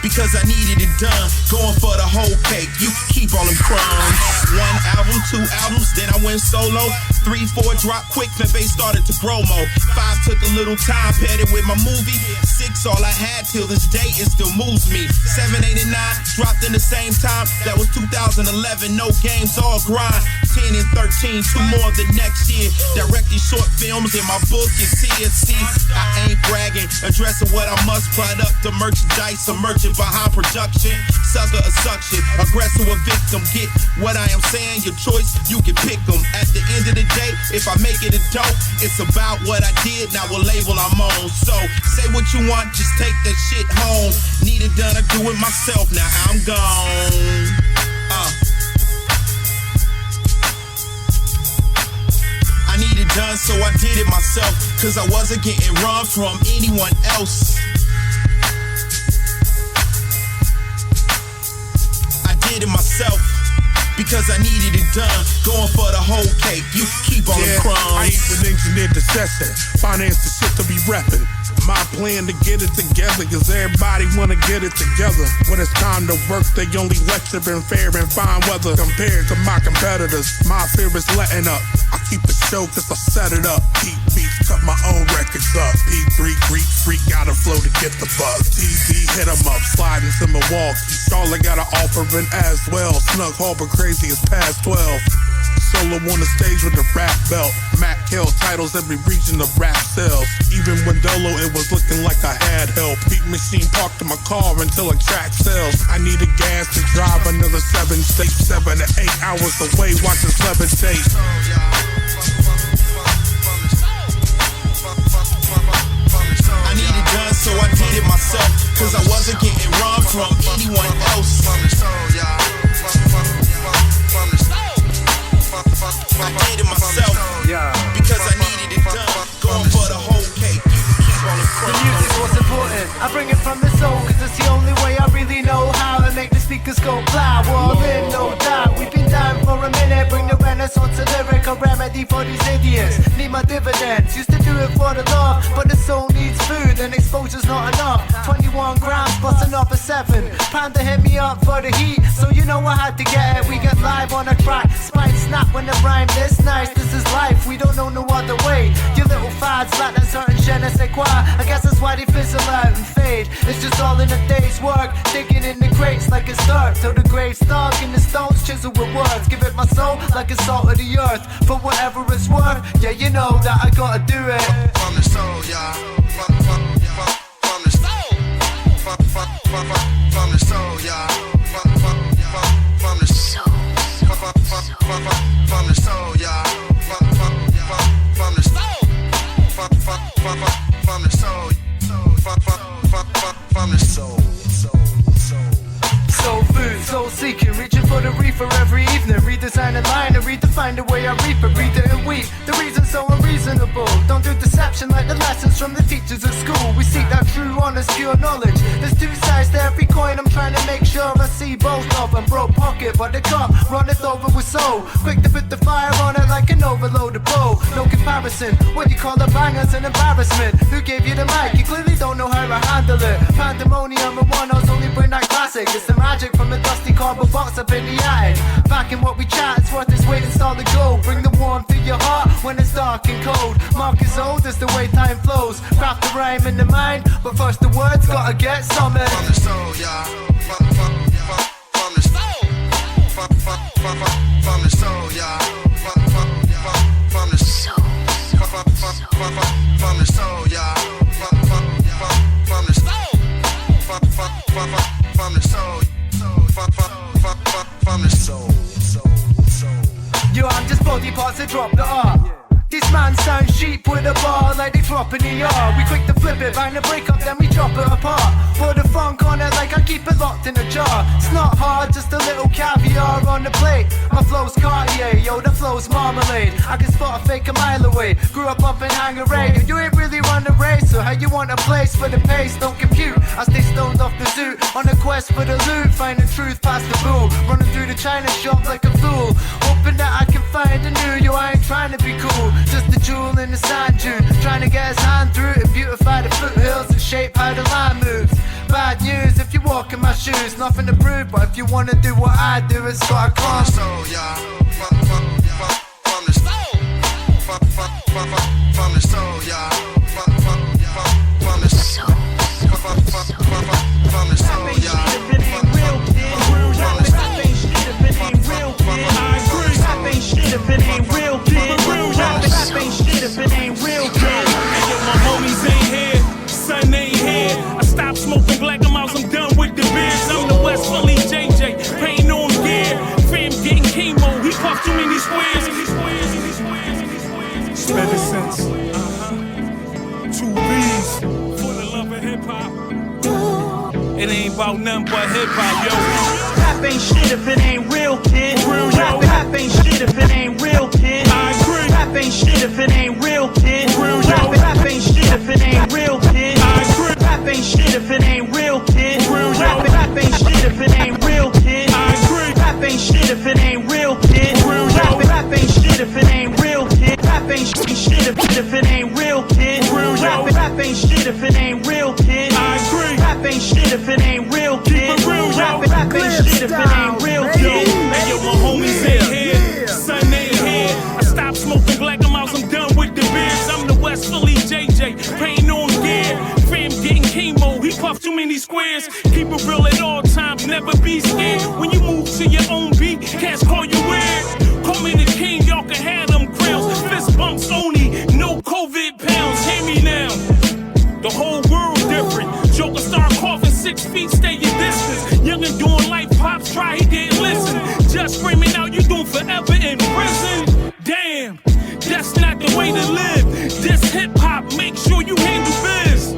because I needed it done. Going for the whole cake, you can keep all them crumbs. 1 album, 2 albums, then I went solo. 3, 4 dropped quick, then bass started to grow more. 5 took a little time, paired it with my movie. 6 all I had till this day, it still moves me. 7, 8, and 9 dropped in the same time. That was 2011, no games, all grind. 10 and 13, 2 more the next year. Directing short films in my book is CSC. I ain't bragging, addressing what I must. Product of merchandise, a merchant behind production. Sucker or suction, aggressor or victim. Get what I am saying, your choice, you can pick them. At the end of the day, if I make it a dope, it's about what I did, not what label I'm on. So, say what you want, just take that shit home. Need it done, I do it myself, now I'm gone. I need it done, so I did it myself, cause I wasn't getting run from anyone else. I did it myself because I needed it done. Going for the whole cake, you can keep all the crumbs. I ain't been engineered to session, finance the shit to be reppin'. My plan to get it together, cause everybody wanna get it together. When it's time to work, they only lecture in fair and fine weather. Compared to my competitors, my fear is letting up. I keep the show cause I set it up. Keep beats, cut my own records up. P3, Greek Freak, got a flow to get the buzz. TV, hit 'em up, sliding to Milwaukee. Charlotte got an offering as well. Snug Harbor crazy as past 12. Solo on the stage with the rap belt. Mac held titles every region of rap sells. Even when Dolo, it was looking like I had help. Beat machine parked in my car until a track sells. I needed gas to drive another 7 states. 7 to 8 hours away, watching levitate. I need it done, so I did it myself, cause I wasn't getting run from anyone else. I did it myself because I needed it done. Going for the whole cake. The music's what's important. I bring it from the soul, cause it's the only way I really know how to make the speakers go fly. We're all in, no doubt. We've been down for a minute. Bring the renaissance, a lyric, a remedy for these idiots. Need my dividends. Used to do it for the love, but the soul needs food and exposure's not enough. 21 grams plus another 7. Panda hit me up for the heat, so you know I had to get it. We get live on a track. Spine snap when the rhyme this nice. This is life, we don't know no other way. Your little fads like that certain je ne sais quoi. I guess that's why they fizzle out and fade. It's just all in a day's work. Digging in the crates like it's dirt. Till the grave's dark in the stones, chisel with words. Give it my soul like it's salt of the earth. For whatever it's worth, yeah, you know that I gotta do it. From the soul, yeah. From the soul. From the soul, yeah. From the soul. From the soul, yeah. From the soul. From the soul. Soul food, soul seeking, reaching for the reefer every evening. Redesign a line and redefine the way I reap it. Read it and weep. The reason's so unreasonable. Don't do deception like the lessons from the teachers at school. We seek that true, honest, pure knowledge. There's 2 sides to every coin. I'm trying to make sure I see both of them. Broke pocket, but the cup runneth over with soul. Quick to put the fire on it like an overloaded bow. No comparison. comparison. What you call a banger's an embarrassment. Who gave you the mic? You clearly don't know how to handle it. Pandemonium and one-offs only bring that classic. It's the magic from a dusty cardboard box up in the attic. Back in what we chat, it's worth its weight in solid gold. Bring the warmth to your heart when it's dark and cold. Mark is old, it's the way time flows. Craft the rhyme in the mind, but first the words gotta get summoned. From the soul, y'all. From the soul. From the soul, y'all. From the soul. From the soul, y'all. From the soul. From the soul. Yo, I'm just body parts that drop the art. These man sound sheep with a bar like they drop in the yard. We quick to flip it, bang the break up, then we chop it apart. Pour the funk on it like I keep it locked in a jar. It's not hard, just a little caviar on the plate. My flow's Cartier, yo, the flow's marmalade. I can spot a fake a mile away. Grew up in Hangaré, you ain't really run the race. So how you want a place for the pace, don't compute. I stay stoned off the zoo, on a quest for the loot. Find the truth past the bull, running through the China shop like a fool. Hoping that I can find a new you, I ain't trying to be cool. Just a jewel in the sand dune, trying to get his hand through to beautify the foothills and shape how the line moves. Bad news if you walk in my shoes, nothing to prove, but if you wanna do what I do, it's gotta come. From the soul, y'all. From the soul. From the soul, y'all. From the soul. From the soul, y'all. From the soul. From the soul. Rap ain't shit if it ain't real, kid. Rap ain't shit if it ain't real, kid. Hey, yo, my homies ain't here, son ain't here. I stopped smoking black and mouse, I'm done with the beers. I'm the West Philly JJ, pain on gear. Fam getting chemo, he puffed too many squares. Spending sense. 2 B's for the love of hip hop. It ain't about nothing but hip hop, yo. Rap ain't shit if it ain't real, kid. Rap ain't shit if it ain't real, kid. I agree. Rap ain't shit if it ain't real, kid. Rap ain't shit if it ain't real, kid. I agree. Rap ain't shit if it ain't real, kid. Rap ain't shit if it ain't real, kid. I agree. Rap ain't shit if it ain't real, kid. Rap ain't shit if it ain't real, kid. Rap ain't shit if it ain't real, kid. Rap ain't shit if it ain't real, kid. I agree. Rap ain't shit if it ain't real, kid. Rap ain't shit if it ain't real, kid. Hey, yo, my homies ain't here, son ain't here. I stopped smoking black and mouse, I'm done with the beers. I'm the West Philly JJ, pain on gear. Fam getting chemo, he puffed too many squares. Keep it real at all times, never be scared. When you move to your own beat, cats call you weird. Call me the king, y'all can have them crowns. Fist bumps only, no COVID pounds. Hear me now, the whole world different. Joker start coughing 6 feet, stay your distance. Young and doing life, pops try, he didn't listen. Just screaming out, you doing forever in prison. Damn, that's not the way to live. This hip hop, make sure you handle biz.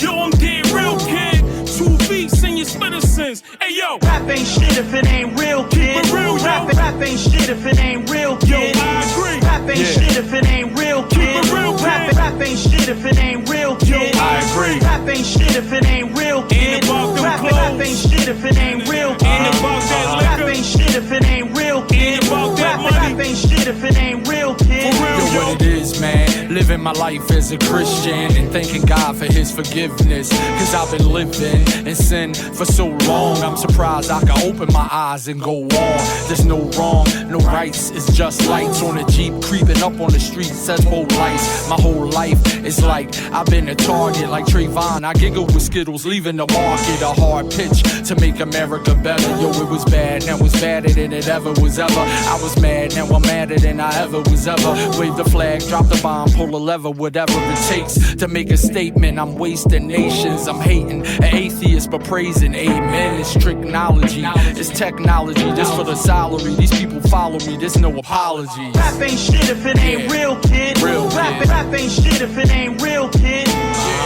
Yo, I'm dead real, kid. 2 beats in your spitter sense. Hey, yo. Rap ain't shit if it ain't real, kid. Rap ain't shit if it ain't real, kid. Yo, I agree. Rap ain't shit if it ain't real, kid. Rap ain't shit if it ain't real, kid. Yo, I agree. Rap ain't shit if it ain't real, kid. Rap ain't shit if it ain't real, kid. Ain't about that liquor. Rap ain't shit if it ain't real, kid. Ain't about that money. Rap ain't shit if it ain't real, kid. For real, Yo, what it is, man, living my life as a Christian and thanking God for his forgiveness. Cause I've been living in sin for so long, I'm surprised I can open my eyes and go on. There's no wrong, no rights, it's just lights on a Jeep creeping up on the street, says both lights. My whole life is like I've been a target, like Trayvon. I giggle with Skittles, leaving the market. A hard pitch to make America better. Yo, it was bad, now it's badder than it ever was ever. I was mad, now I'm madder than I ever was ever. Wave the flag, drop the bomb, pull the lever, whatever it takes to make a statement. I'm wasting nations, I'm hating an atheist but praising. Amen. It's technology, it's technology. This for the salary. These people follow me. There's no apologies. Rap ain't shit if it ain't real, kid. Rap ain't shit if it ain't real, kid.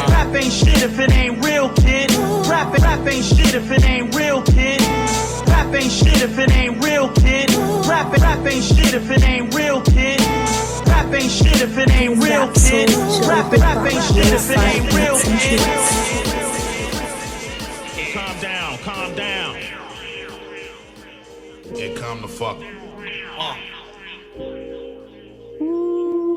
Rap ain't shit if it ain't real, kid. Rap ain't shit if it ain't real, kid. Rap ain't shit if it ain't real, kid. Rap ain't shit if it ain't real, kid. Rap ain't shit if it ain't real, kid. Rap ain't shit if it ain't real, kid. Calm down. Yeah, calm the fuck.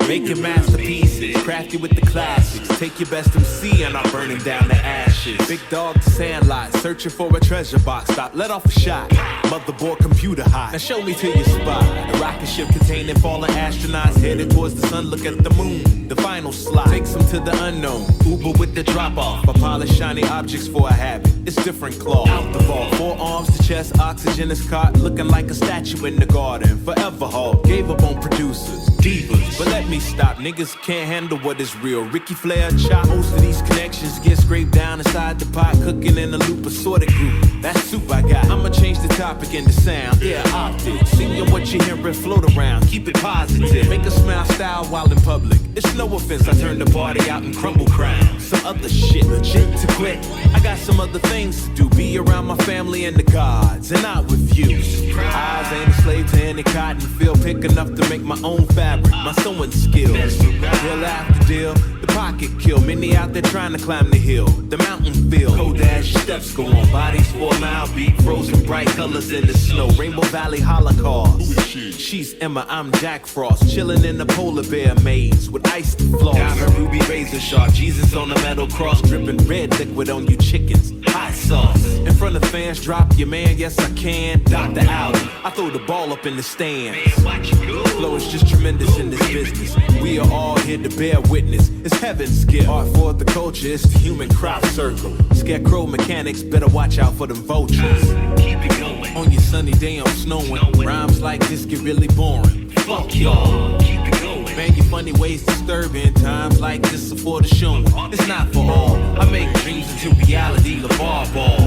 Making masterpieces, crafty with the classics. Take your best MC and I'll burn him down to ashes. Big dog to Sandlot, searching for a treasure box. Stop, let off a shot. Motherboard computer hot. Now show me to your spot. A rocket ship containing fallen astronauts headed towards the sun. Look at the moon. The final slot takes them to the unknown. Uber with the drop off. I polish shiny objects for a habit. It's different claw. Out the vault. 4 arms to chest, oxygen is caught. Looking like a statue in the garden. Forever Hall. Gave up on producers, divas. But let me stop. Niggas can't handle what is real. Ricky Flair chop. Most of these connections get scraped down inside the pot. Cooking in a loop assorted group. That's soup I got. I'ma change the topic and the sound. Yeah, optics. Singing what you hear and float around. Keep it positive. Make a smile style while in public. It's no offense. I turn the party out and crumble crowns. Some other shit legit to quit. I got some other things to do. Be around my family and the gods. And not with you. Eyes ain't a slave to any cotton. Feel pick enough to make my own fabric. My sewing skills. Deal after deal. The pocket kill. Many out there trying to climb the hill. The mountain feel. Cold dash steps go on. Bodies 4 mile beat. Frozen bright colors in the snow. Rainbow Valley Holocaust. She's Emma, I'm Jack Frost. Chilling in the polar bear maze with ice to floss. Diamond ruby razor sharp. Jesus on the metal cross. Dripping red liquid on you chickens. Hot sauce. In front of fans, drop your man. Yes, I can. Dr. Allen. I throw the ball up in the stands. Flow is just tremendous in this business. We are all here to bear witness. It's heaven's gift. Art for the culture. It's the human crop circle. Scarecrow mechanics. Better watch out for them vultures. Keep it going. On your sunny day, I'm snowing. Rhymes like this get really boring. Fuck y'all. Keep it going. Man, your funny ways disturbing. Times like this are for the showing. It's not for all. I make dreams into reality. LeVar Ball.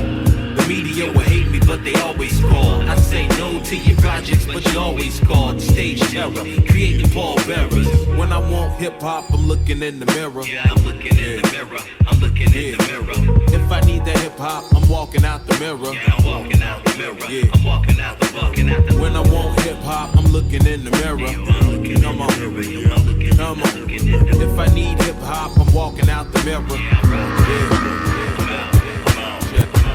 The media will hate me, but they always call. I say no to your projects, but you always call. Stage terror, creating pallbearers. When I want hip-hop, I'm looking in the mirror. Yeah, I'm looking in the mirror. I'm looking in the mirror. If I need that hip-hop, I'm walking out the mirror. Yeah, I'm walking out the mirror. Yeah. I'm walking out the When I want hip-hop, I'm looking in the mirror. Come on. Come on. If I need hip-hop, I'm walking out the mirror. Yeah.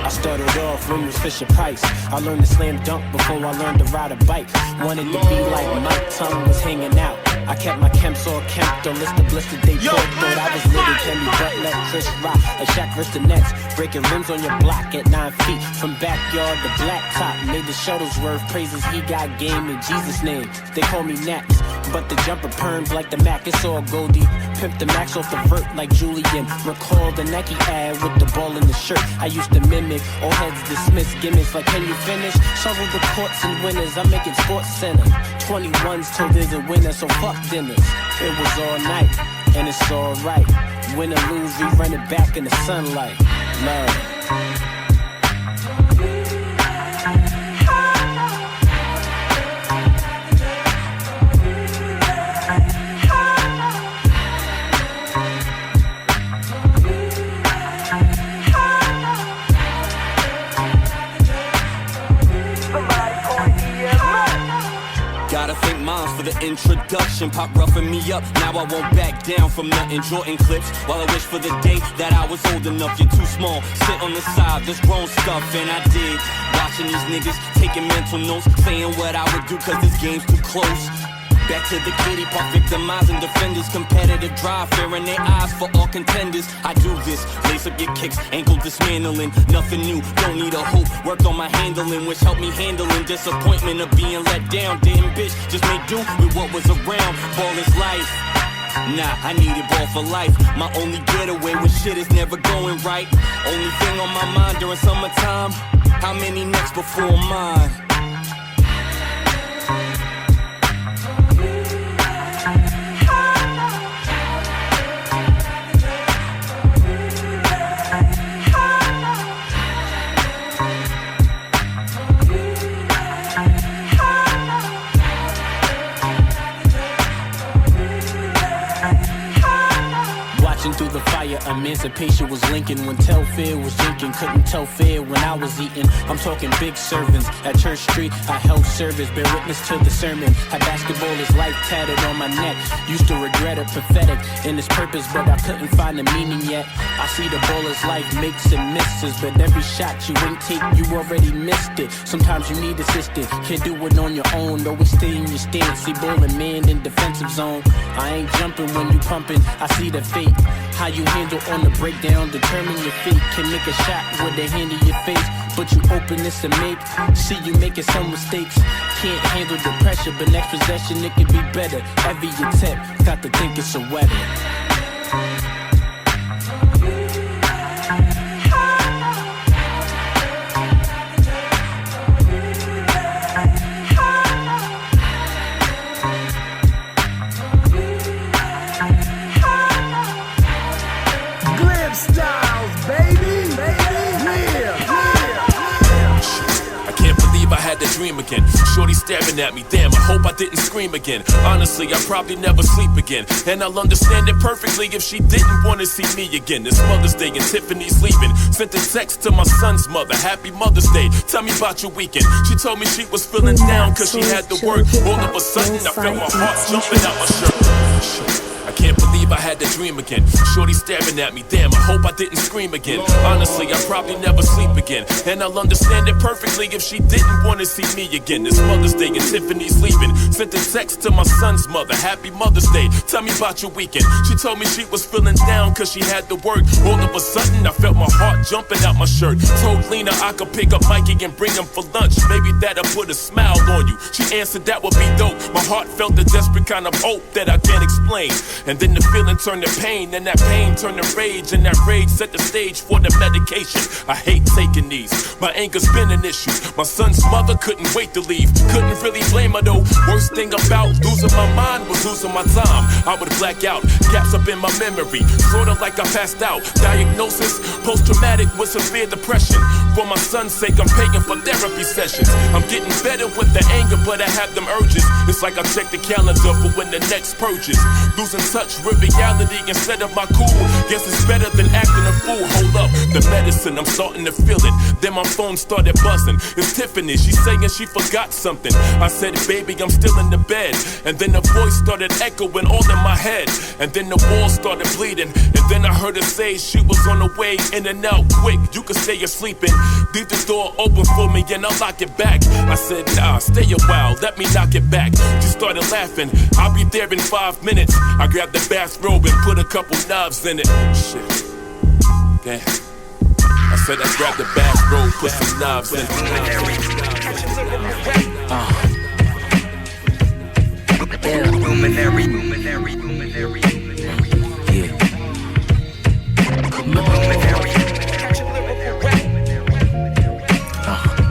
I started off when was Fisher Price. I learned to slam dunk before I learned to ride a bike. Wanted to be like Mike, tongue was hanging out. I kept my Kemps all kempt, don't list the blister they put. Thought I was little Kenny Butler, Chris Rock, and Shaq versus the Nets. Breaking rims on your block at 9 feet. From backyard to blacktop, made the Shuttlesworth praises. He got game in Jesus' name. They call me Naps, but the jumper perms like the Mac, it's all Goldie. Pimp the max off the vert like Julian. Recall the Nike ad with the ball in the shirt. I used to mimic, all heads dismiss gimmicks like can you finish? Shovel the courts and winners, I'm making Sports Center. 21s till there's a winner, so fuck dinners. It was all night, and it's alright. Win or lose, we run it back in the sunlight. Love. For the introduction, pop roughing me up. Now I won't back down from nothing. Jordan clips while I wish for the day that I was old enough. You're too small, sit on the side, there's grown stuff. And I did, watching these niggas, taking mental notes, saying what I would do cause this game's too close. Back to the kitty park, victimizing defenders. Competitive drive, fearing their eyes for all contenders. I do this, lace up your kicks, ankle dismantling. Nothing new, don't need a hope. Work on my handling, which helped me handling disappointment of being let down. Didn't bitch, just make do with what was around. Ball is life. Nah, I needed ball for life. My only getaway when shit is never going right. Only thing on my mind during summertime, how many next before mine? Through the fire, emancipation was Lincoln. When Telfair was drinking, couldn't tell fair when I was eating. I'm talking big servants at Church Street. I held service, bear witness to the sermon. Had basketball is life tatted on my neck. Used to regret it, pathetic in its purpose, but I couldn't find the meaning yet. I see the baller's life makes and misses, but every shot you ain't take, you already missed it. Sometimes you need assistance, can't do it on your own. Always stay in your stance. See ballin' man in defense defensive zone. I ain't jumping when you pumping, I see the fate. How you handle on the breakdown, determine your fate. Can make a shot with the hand in your face, but you openness to make. See you making some mistakes. Can't handle the pressure, but next possession it could be better. Every attempt, got to think it's a weapon. GlibStylez, baby. I can't believe I had that dream again. Shorty staring at me, damn, I hope I didn't scream again. Honestly, I'll probably never sleep again. And I'll understand it perfectly if she didn't want to see me again. This Mother's Day and Tiffany's leaving. Sent a text to my son's mother, Happy Mother's Day. Tell me about your weekend. She told me she was feeling down cause she had to work. All of a sudden, I felt my heart jumping out my shirt. I can't believe I had that dream again. Shorty staring at me, damn, I hope I didn't scream again. Honestly, I'll probably never sleep again. And I'll understand it perfectly if she didn't want to see me again. This Mother's Day and Tiffany's leaving. Sent a text to my son's mother, Happy Mother's Day. Tell me about your weekend. She told me she was feeling down cause she had to work. All of a sudden, I felt my heart jumping out my shirt. Told Lena I could pick up Mikey and bring him for lunch. Maybe that'll put a smile on you. She answered that would be dope. My heart felt a desperate kind of hope that I can't explain. And then the feeling turned to pain, and that pain turned to rage, and that rage set the stage for the medication. I hate taking these. My anger's been an issue. My son's mother couldn't wait to leave. Couldn't really blame her though. Worst thing about losing my mind was losing my time. I would black out, gaps up in my memory, sorta like I passed out. Diagnosis, post-traumatic with severe depression. For my son's sake, I'm paying for therapy sessions. I'm getting better with the anger, but I have them urges. It's like I check the calendar for when the next purges. Losing touch with reality instead of my cool. Guess it's better than acting a fool. Hold up, the medicine, I'm starting to feel it. Then my phone started buzzing. It's Tiffany, she's saying she forgot something. I said, baby, I'm still in the bed. And then the voice started echoing all in my head. And then the walls started bleeding. And then I heard her say she was on the way in and out quick. You can stay asleep and leave the door open for me and I'll lock it back. I said, nah, stay a while, let me knock it back. She started laughing, I'll be there in 5 minutes. I grabbed the bathrobe and put a couple knives in it. Shit, damn. I said I grabbed the bathrobe, put some knives in it. Luminary.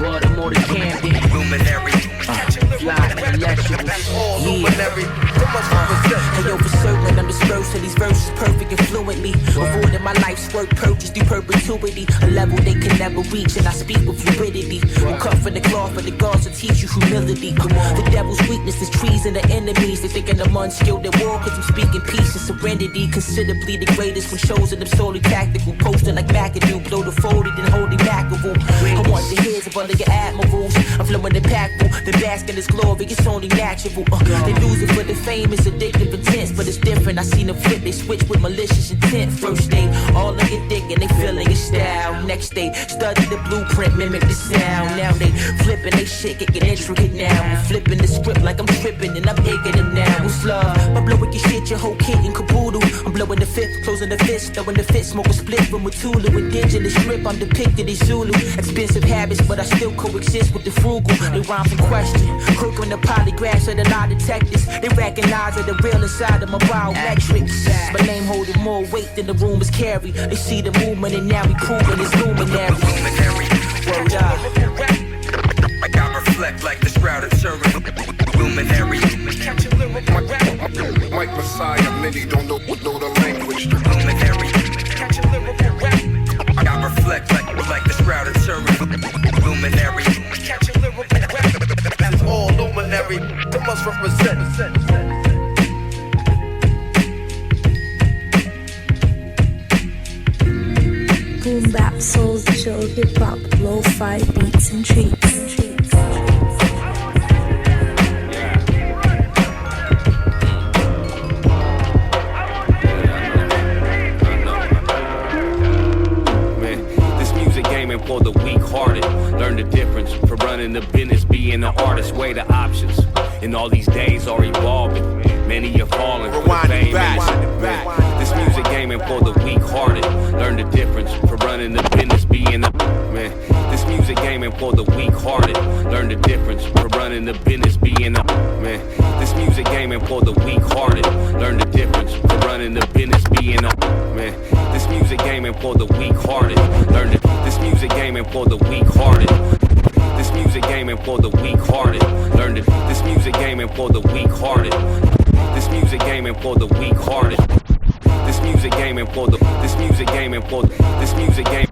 Baltimore to Camden. Luminary. Fly, electrical. Luminary. Hey yo, for certain, I'm dispersed to these verses perfect and fluently. Avoiding my life's work purchase through perpetuity. A level they can never reach, and I speak with fluidity. I'm cut from the cloth, but the gods will teach you humility. The devil's weakness is treason, the enemies. They thinking I'm unskilled at war, cause I'm speaking peace and serenity. Considerably the greatest when shows that I'm solely tactical. Posting like McAdoo, blow the folded and holy mackerel. I want the heads of all of your admirals. I'm flowing impactful, the bask in this glory, it's only natural. They lose it for the fame, it's addictive intense, but it's different. I seen them flip, they switch with malicious intent. First day, all of your dick and they feeling your style. Next day, study the blueprint, mimic the sound. Now they flipping, they shit, get intricate now. I'm flipping the script like I'm tripping and I'm ignorant now. What's love? I'm blowing your shit, your whole kit and caboodle. I'm blowing the fifth, closing the fist, throwing the fist, smoke a split from a Tulu. Indigenous strip, I'm depicted as Zulu. Expensive habits, but I still coexist with the frugal. They rhyme from question, crooking the polygraphs of the lie detectives. They recognize that the real inside of my biometrics. My name holding more weight than the rumors carry. They see the movement and now we proving it's luminary. Word up. I reflect like the shrouded servant. Luminary. Mike Messiah, many don't know the language. Luminary. I reflect like the shrouded servant. Luminary. That's all luminary. They must represent. Boom bap, soul, chill, hip hop, lo-fi beats and treats. For the weak-hearted, learn the difference from running the business, being an artist, weigh the options. And all these days are evolving. Many are game ain't for the weak-hearted. Learn the difference from running the business, being a man. This music game ain't for the weak-hearted. Learn this music game ain't for the weak-hearted. This music game ain't for the weak-hearted. Learn this music game ain't for the weak-hearted. This music game ain't for the weak-hearted. This music game ain't for the. This music game ain't for the. This music game.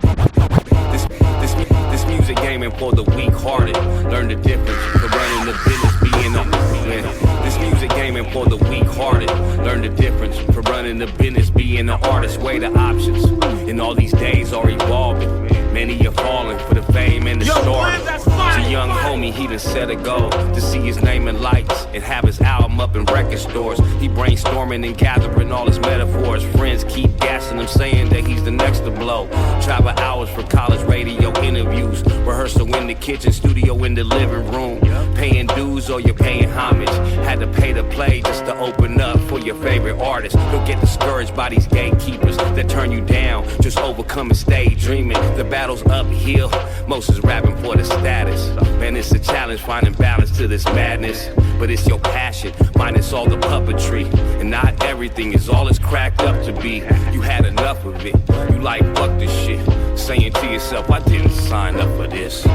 This music game ain't for the weak-hearted. Learn the difference from running the business, being a man. This music game ain't for the weak-hearted. Learn the difference from running the business, being an artist. Weigh the options, and all these days are evolving. Many are falling for the fame and the stardom. It's a young homie, he done set a goal to see his name in lights and have his album up in record stores. He brainstorming and gathering all his metaphors. Friends keep gassing him, saying that he's the next to blow. Travel hours for college radio interviews. Rehearsal in the kitchen, studio in the living room. Paying dues or you're paying homage. Had to pay to play just to open up for your favorite artist. Don't get discouraged by these gatekeepers that turn you down. Just overcome and stay dreaming. The battle's uphill, most is rapping for the status. Man, it's a challenge finding balance to this madness. But it's your passion, minus all the puppetry. And not everything is all it's cracked up to be. You had enough of it, you like fuck this shit. Saying to yourself, I didn't sign up for this.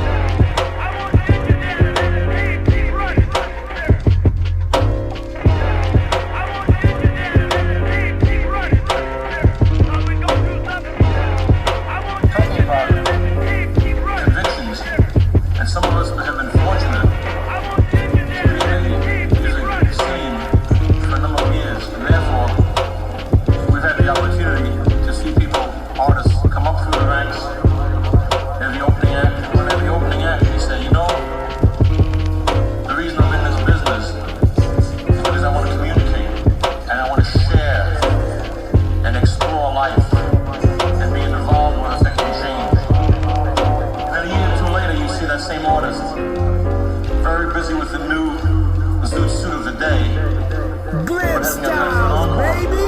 GlibStylez, baby!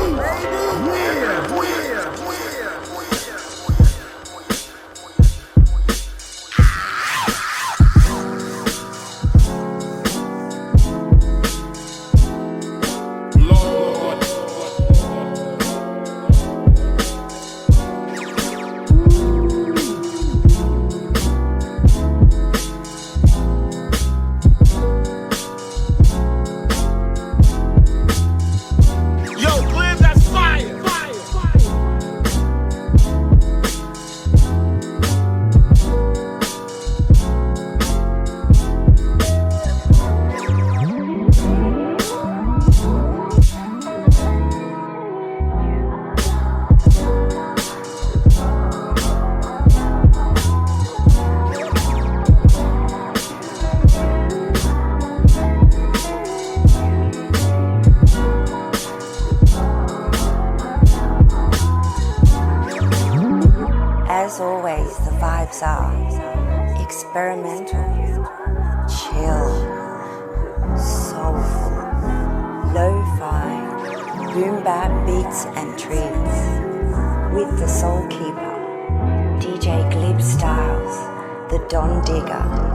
As always, the vibes are experimental, chill, soulful, lo-fi, boom-bap beats and treats. With the soul keeper, DJ GlibStylez, the Don Digger.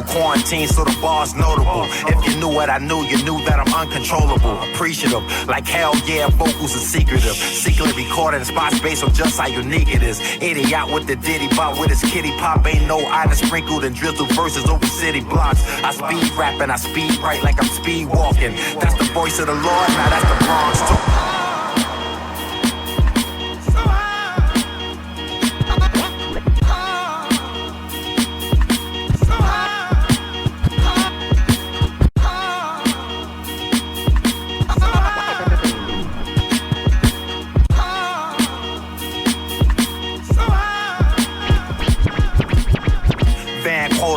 Quarantine, so the bar's notable. If you knew what I knew, you knew that I'm uncontrollable. Appreciative, like hell yeah, vocals are secretive. Secretly recorded in spots based on just how unique it is. Idiot with the ditty bop with his kitty pop. Ain't no item sprinkled and drizzled verses over city blocks. I speed rap and I speed right like I'm speed walking. That's the voice of the Lord, now that's the Bronx too.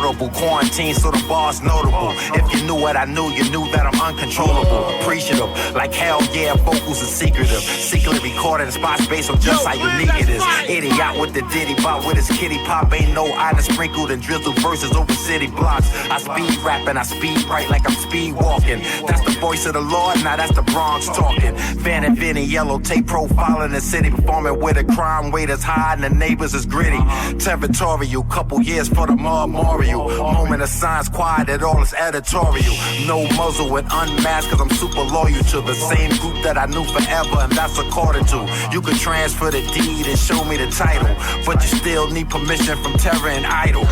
portable. Quarantine, so the bar's notable. If you knew what I knew, you knew that I'm uncontrollable. Appreciative, like hell yeah, vocals are secretive. Secretly recorded in spots based on just how unique it is. Idiot with the ditty bop with his kitty pop. Ain't no item sprinkled and drizzled verses over city blocks. I speed rap and I speed right like I'm speed walking. That's the voice of the Lord, now that's the Bronx talking. Van and Vinny, yellow tape profiling the city. Performing where the crime rate is high and the neighbors is gritty. Territorial, couple years for the memorial. Moment of silence, quiet at all is editorial. No muzzle and unmasked cause I'm super loyal to the same group that I knew forever, and that's according to. You could transfer the deed and show me the title, but you still need permission from Terror and Idol.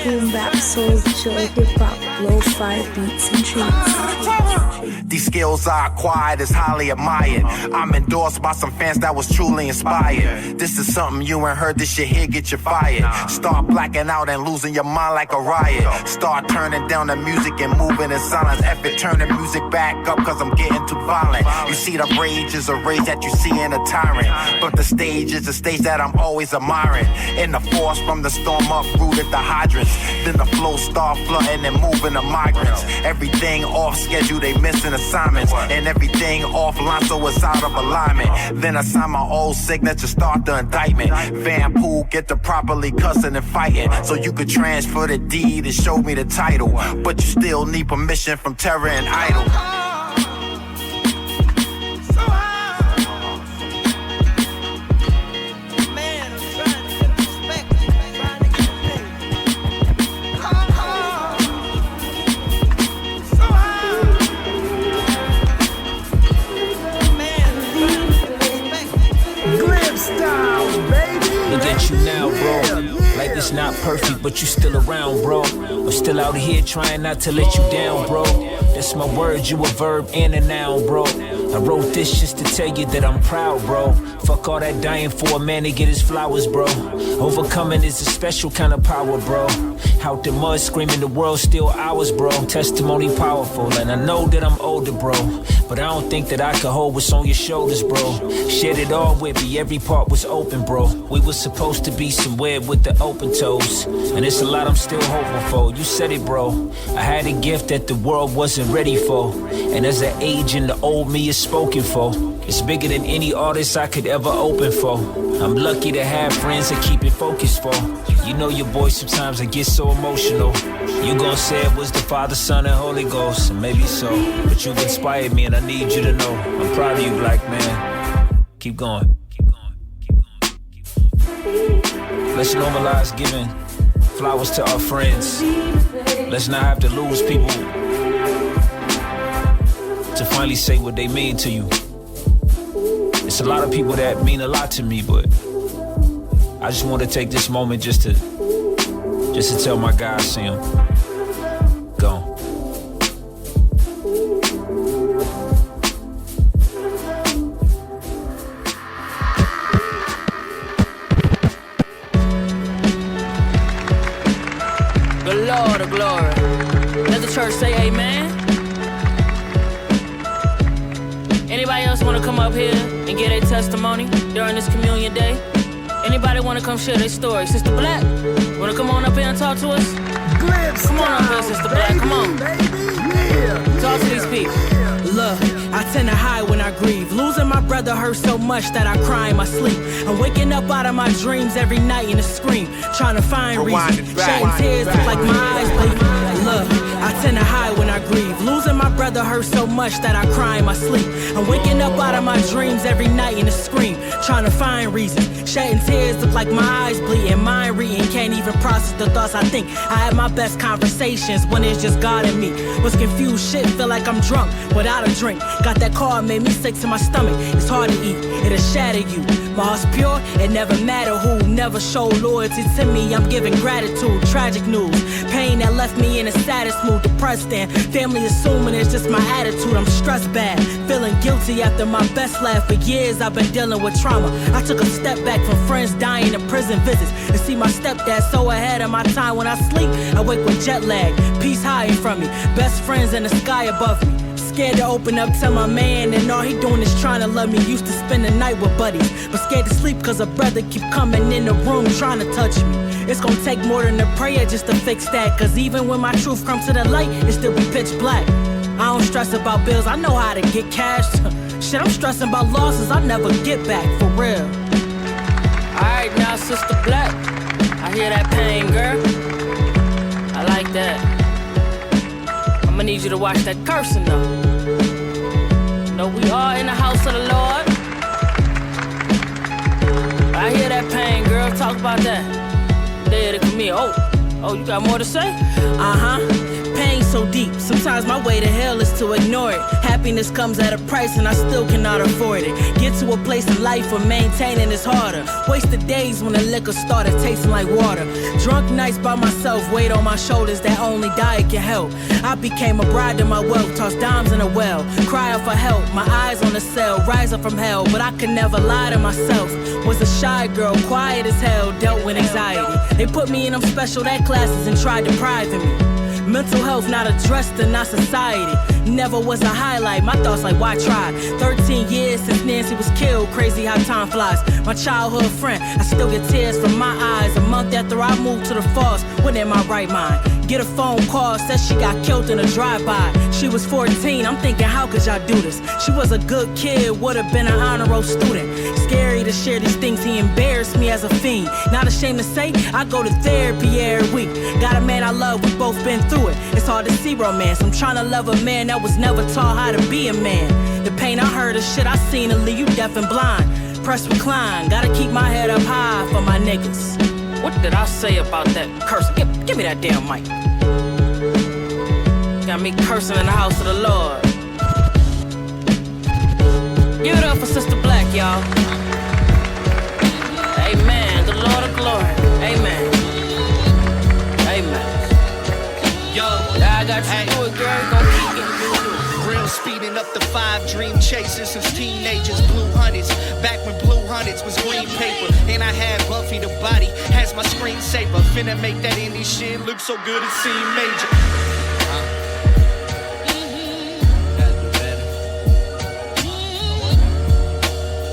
Boom bap, soul, chill, hip hop, lo-fi beats and treats. These skills I acquired is highly admired. I'm endorsed by some fans that was truly inspired. This is something you ain't heard, this shit here get you fired. Start blacking out and losing your mind like a riot. Start turning down the music and moving in silence. Effort, turn the music back up cause I'm getting too violent. You see the rage is a rage that you see in a tyrant, but the stage is a stage that I'm always admiring. In the force from the storm uprooted the hydrants. Then the flow start flooding and moving the migrants. Everything off schedule, they missing assignments. And everything offline, so it's out of alignment. Then I sign my old signature, start the indictment. Van Pool, get to properly cussing and fighting. So you could transfer the deed and show me the title, but you still need permission from Terror and Idol. Look at you now, bro. Like it's not perfect, but you still around, bro. I'm still out here trying not to let you down, bro. That's my word, you a verb and a noun, bro. I wrote this just to tell you that I'm proud, bro. Fuck all that dying for a man to get his flowers, bro. Overcoming is a special kind of power, bro. Out the mud screaming the world still ours, bro. Testimony powerful, and I know that I'm older, bro. But I don't think that I could hold what's on your shoulders, bro. Shared it all with me, every part was open, bro. We were supposed to be somewhere with the open toes, and it's a lot I'm still hoping for. You said it, bro. I had a gift that the world wasn't ready for, and as I age and the old me is spoken for, it's bigger than any artist I could ever open for. I'm lucky to have friends that keep it focused for. You know your boy, sometimes I get so emotional. You gon' say it was the Father, Son, and Holy Ghost, and maybe so, but you've inspired me and I need you to know I'm proud of you, black man. Keep going. Let's normalize giving flowers to our friends. Let's not have to lose people to finally say what they mean to you. It's a lot of people that mean a lot to me, but I just want to take this moment just to tell my guy, Sam, go. Good Lord of glory. Let the church say amen. Anybody else want to come up here and get a testimony during this communion day? Anybody want to come share their story? Sister Black, want to come on up here and talk to us? Come on up here, Sister Black, come on. Talk to these people. Look, I tend to hide when I grieve. Losing my brother hurts so much that I cry in my sleep. I'm waking up out of my dreams every night in a scream, trying to find reason. Shedding tears look like my eyes bleed. Look, I tend to hide when I grieve. Losing my brother hurts so much that I cry in my sleep. I'm waking up out of my dreams every night in a scream, trying to find reason. Shedding tears look like my eyes bleeding. Mind reading, can't even process the thoughts I think. I have my best conversations when it's just God and me. Was confused shit, feel like I'm drunk without a drink. Got that car, made me sick to my stomach. It's hard to eat, it'll shatter you. My heart's pure, it never matter who. Never show loyalty to me, I'm giving gratitude. Tragic news, pain that left me in the saddest mood. Depressed and family assuming it's just my attitude. I'm stressed bad, feeling guilty after my best laugh. For years I've been dealing with trauma. I took a step back from friends dying and prison visits, and see my stepdad so ahead of my time. When I sleep, I wake with jet lag. Peace hiding from me, best friends in the sky above me. Scared to open up to my man, and all he doing is trying to love me. Used to spend the night with buddies, but scared to sleep cause a brother keep coming in the room trying to touch me. It's gonna take more than a prayer just to fix that, cause even when my truth comes to the light, it still be pitch black. I don't stress about bills, I know how to get cash. Shit, I'm stressing about losses I'll never get back, for real. Alright, now Sister Black, I hear that pain, girl. I like that. I'ma need you to watch that cursing though. You know we are in the house of the Lord. I hear that pain, girl. Talk about that. There, come here. Oh, you got more to say? Pain so deep, sometimes my way to hell is to ignore it. Happiness comes at a price and I still cannot afford it. Get to a place in life where maintaining is harder. Wasted days when the liquor started tasting like water. Drunk nights by myself, weight on my shoulders that only diet can help. I became a bride to my wealth, tossed dimes in a well. Cry out for help, my eyes on the cell, rise up from hell. But I could never lie to myself. Was a shy girl, quiet as hell, dealt with anxiety. They put me in them special ed classes and tried depriving me. Mental health not addressed in our society. Never was a highlight, my thoughts like why try? 13 years since Nancy was killed, crazy how time flies. My childhood friend, I still get tears from my eyes. A month after I moved to the falls, when in my right mind? Get a phone call, says she got killed in a drive-by. She was 14, I'm thinking how could y'all do this? She was a good kid, would've been an honor roll student. Scary to share these things, he embarrassed me as a fiend. Not ashamed to say, I go to therapy every week. Got a man I love, we both been through it. It's hard to see romance, I'm trying to love a man that was never taught how to be a man. The pain I heard is shit I seen to leave you deaf and blind. Press recline, gotta keep my head up high for my niggas. What did I say about that cursing? Give me that damn mic. Got me cursing in the house of the Lord. Give it up for Sister Black, y'all. Amen. The Lord of glory. Amen. Amen. Yo, I got you do it, girl. Go keep it. Real speeding up the 5 dream chasers since teenagers, blue hundreds. Back when blue hundreds was green paper, and I had Buffy the body as my screensaver. Finna make that indie shit look so good it seemed major.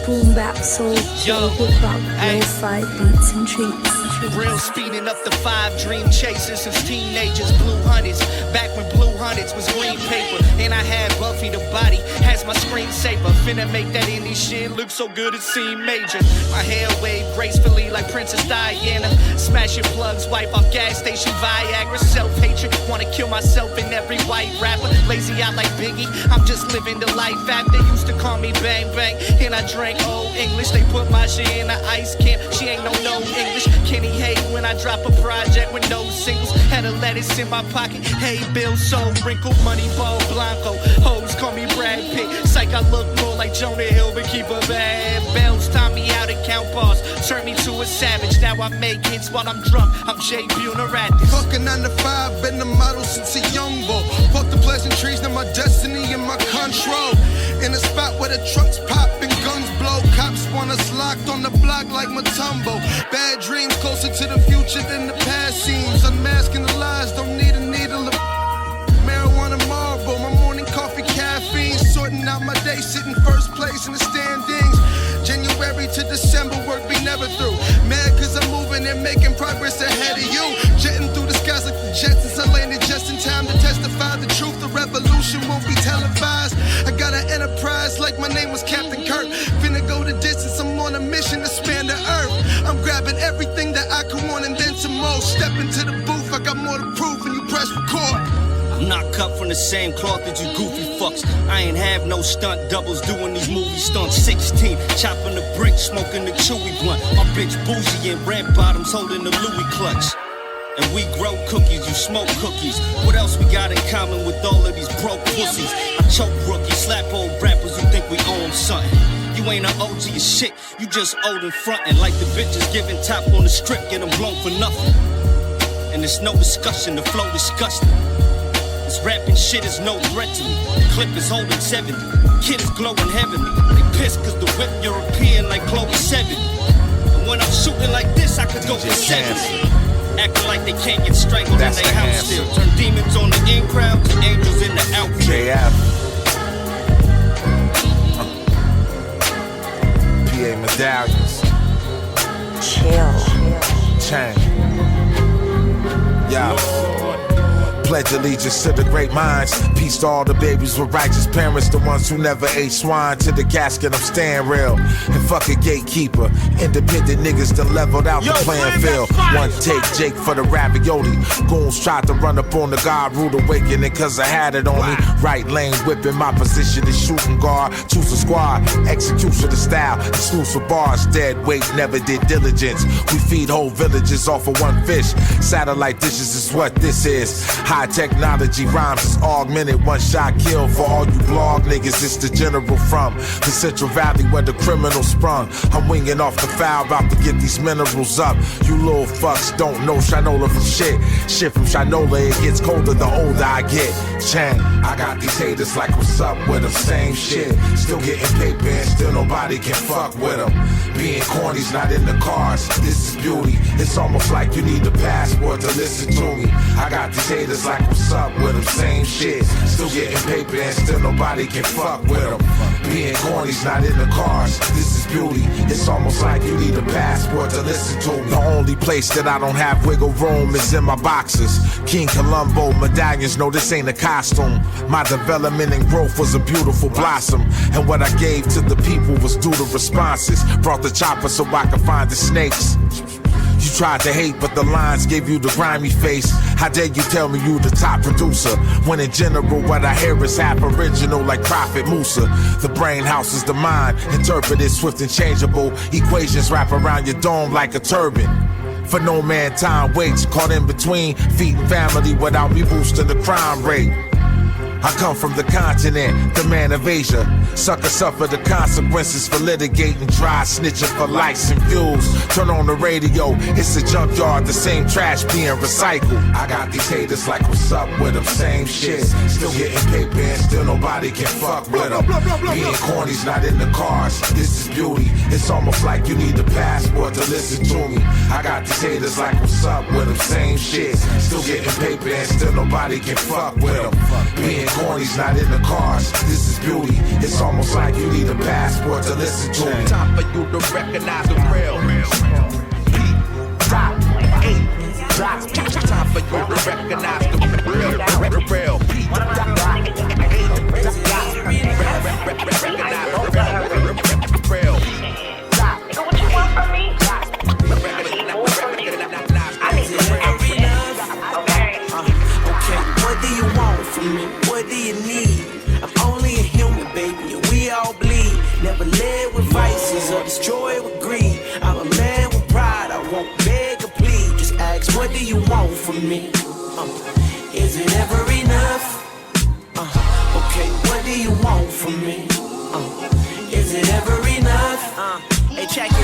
Boom bap, soul, chill, hip hop, lo-fi beats and treats. Real speeding up the 5 dream chasers since teenagers, blue hundreds. Back when blue hundreds was green paper, and I had Buffy the body as my screensaver. Finna make that indie shit look so good it seemed major. My hair waved gracefully like Princess Diana. Smashing plugs, wipe off gas station Viagra. Self-hatred, wanna kill myself in every white rapper. Lazy out like Biggie, I'm just living the life after. Used to call me Bang Bang, and I drank old English. They put my shit in the ice can, she ain't no English. Kenny hate when I drop a project with no singles. Had a lettuce in my pocket, hey Bill, so wrinkled, money ball blanco. Hoes call me Brad Pitt, psych I look more like Jonah Hill, but keep a bad bells. Time me out and count bars, turn me to a savage. Now I make hits while I'm drunk, I'm Jay Buhner at this. Fucking 9 to 5, been a model since a young boy. Fuck the pleasantries, now my destiny in my control. In a spot where the trucks pop and guns blow. Cops want us locked on the block like Matumbo. Bad dreams closer to the future than the past seems. Unmasking the lies, don't need a needle of marijuana marble. My morning coffee, caffeine. Sorting out my day, sitting first place in the standings. January to December, work be never through. Mad cause I'm moving and making progress ahead of you. Jetting through the skies like the Jetsons. I landed just in time to testify the truth. The revolution won't be televised. I got an enterprise like my name was Captain Kirk. Finna go the distance, I'm on a mission to span the earth. I'm grabbing everything that I could want and then some more. Step into the booth, I got more to prove when you press record. I'm not cut from the same cloth as you goofy fucks. I ain't have no stunt doubles doing these movie stunts. 16, chopping the brick, smoking the chewy blunt. My bitch bougie in red bottoms holding the Louis clutch. And we grow cookies, you smoke cookies. What else we got in common with all of these broke pussies? I choke rookies, slap old rappers who think we own something. You ain't an OG of shit, you just old and frontin'. Like the bitches giving top on the strip, get them blown for nothing. And there's no discussion, the flow disgusting. This rapping shit is no threat to me. The clip is holding 70, kid is glowing heavenly. They pissed cause the whip European like Chloe 7. And when I'm shooting like this, I could go for 7. acting like they can't get strangled in their house still. Turn demons on the in crowd to angels in the outfield. JF. PA medallions. Chill. Chain. Yeah. Pledge allegiance to the great minds. Peace to all the babies with righteous parents, the ones who never ate swine. To the casket, I'm staying real. And fuck a gatekeeper. Independent niggas done leveled out the playing field. One take, Jake for the ravioli. Goons tried to run up on the God, rude awakening cause I had it on me. Right lane whipping, my position is shooting guard. Choose a squad, execution the style. Exclusive bars, dead weight, never did diligence. We feed whole villages off of one fish. Satellite dishes is what this is. High technology rhymes is augmented, one shot kill for all you blog niggas. It's the general from the Central Valley where the criminal sprung. I'm winging off the foul, about to get these minerals up. You little fucks don't know Shinola from shit. Shit from Shinola, it gets colder the older I get. Chang, I got these haters like what's up with them, same shit. Still getting paper and still nobody can fuck with them. Being corny's not in the cards, this is beauty. It's almost like you need a passport to listen to me. I got these haters like what's up with them, same shit. Still getting paper and still nobody can fuck with them. Being corny's not in the cards, this is beauty. It's almost like you need a passport to listen to me. The only place that I don't have wiggle room is in my boxes. King Columbo medallions, no this ain't a costume. My development and growth was a beautiful blossom. And what I gave to the people was due to responses. Brought the chopper so I could find the snakes. You tried to hate, but the lines gave you the grimy face. How dare you tell me you the top producer? When in general, what I hear is half original like Prophet Musa. The brain house is the mind, interpreted swift and changeable. Equations wrap around your dome like a turban. For no man, time waits, caught in between, feeding family without me boosting the crime rate. I come from the continent, the man of Asia. Sucker suffer the consequences for litigating, dry snitching for likes and views. Turn on the radio, it's a junkyard, the same trash being recycled. I got these haters like what's up with them, same shit. Still getting paper and still nobody can fuck with them. Being corny's not in the cards, this is beauty. It's almost like you need a passport to listen to me. I got these haters like what's up with them, same shit. Still getting paper and still nobody can fuck with them. Being corny's not in the cards, this is beauty. It's almost like you need a passport to listen to me. Time for you to recognize the real. P.8 drops. Time for you to recognize the real. Recognize the real. So what you want from me? What do you want from me? What do you need? I'm only a human, baby, and we all bleed. Never led with vices or destroyed with greed. I'm a man with pride, I won't beg or plead. Just ask, what do you want from me? Is it ever enough? Okay, what do you want from me? Is it ever enough? Hey, check it.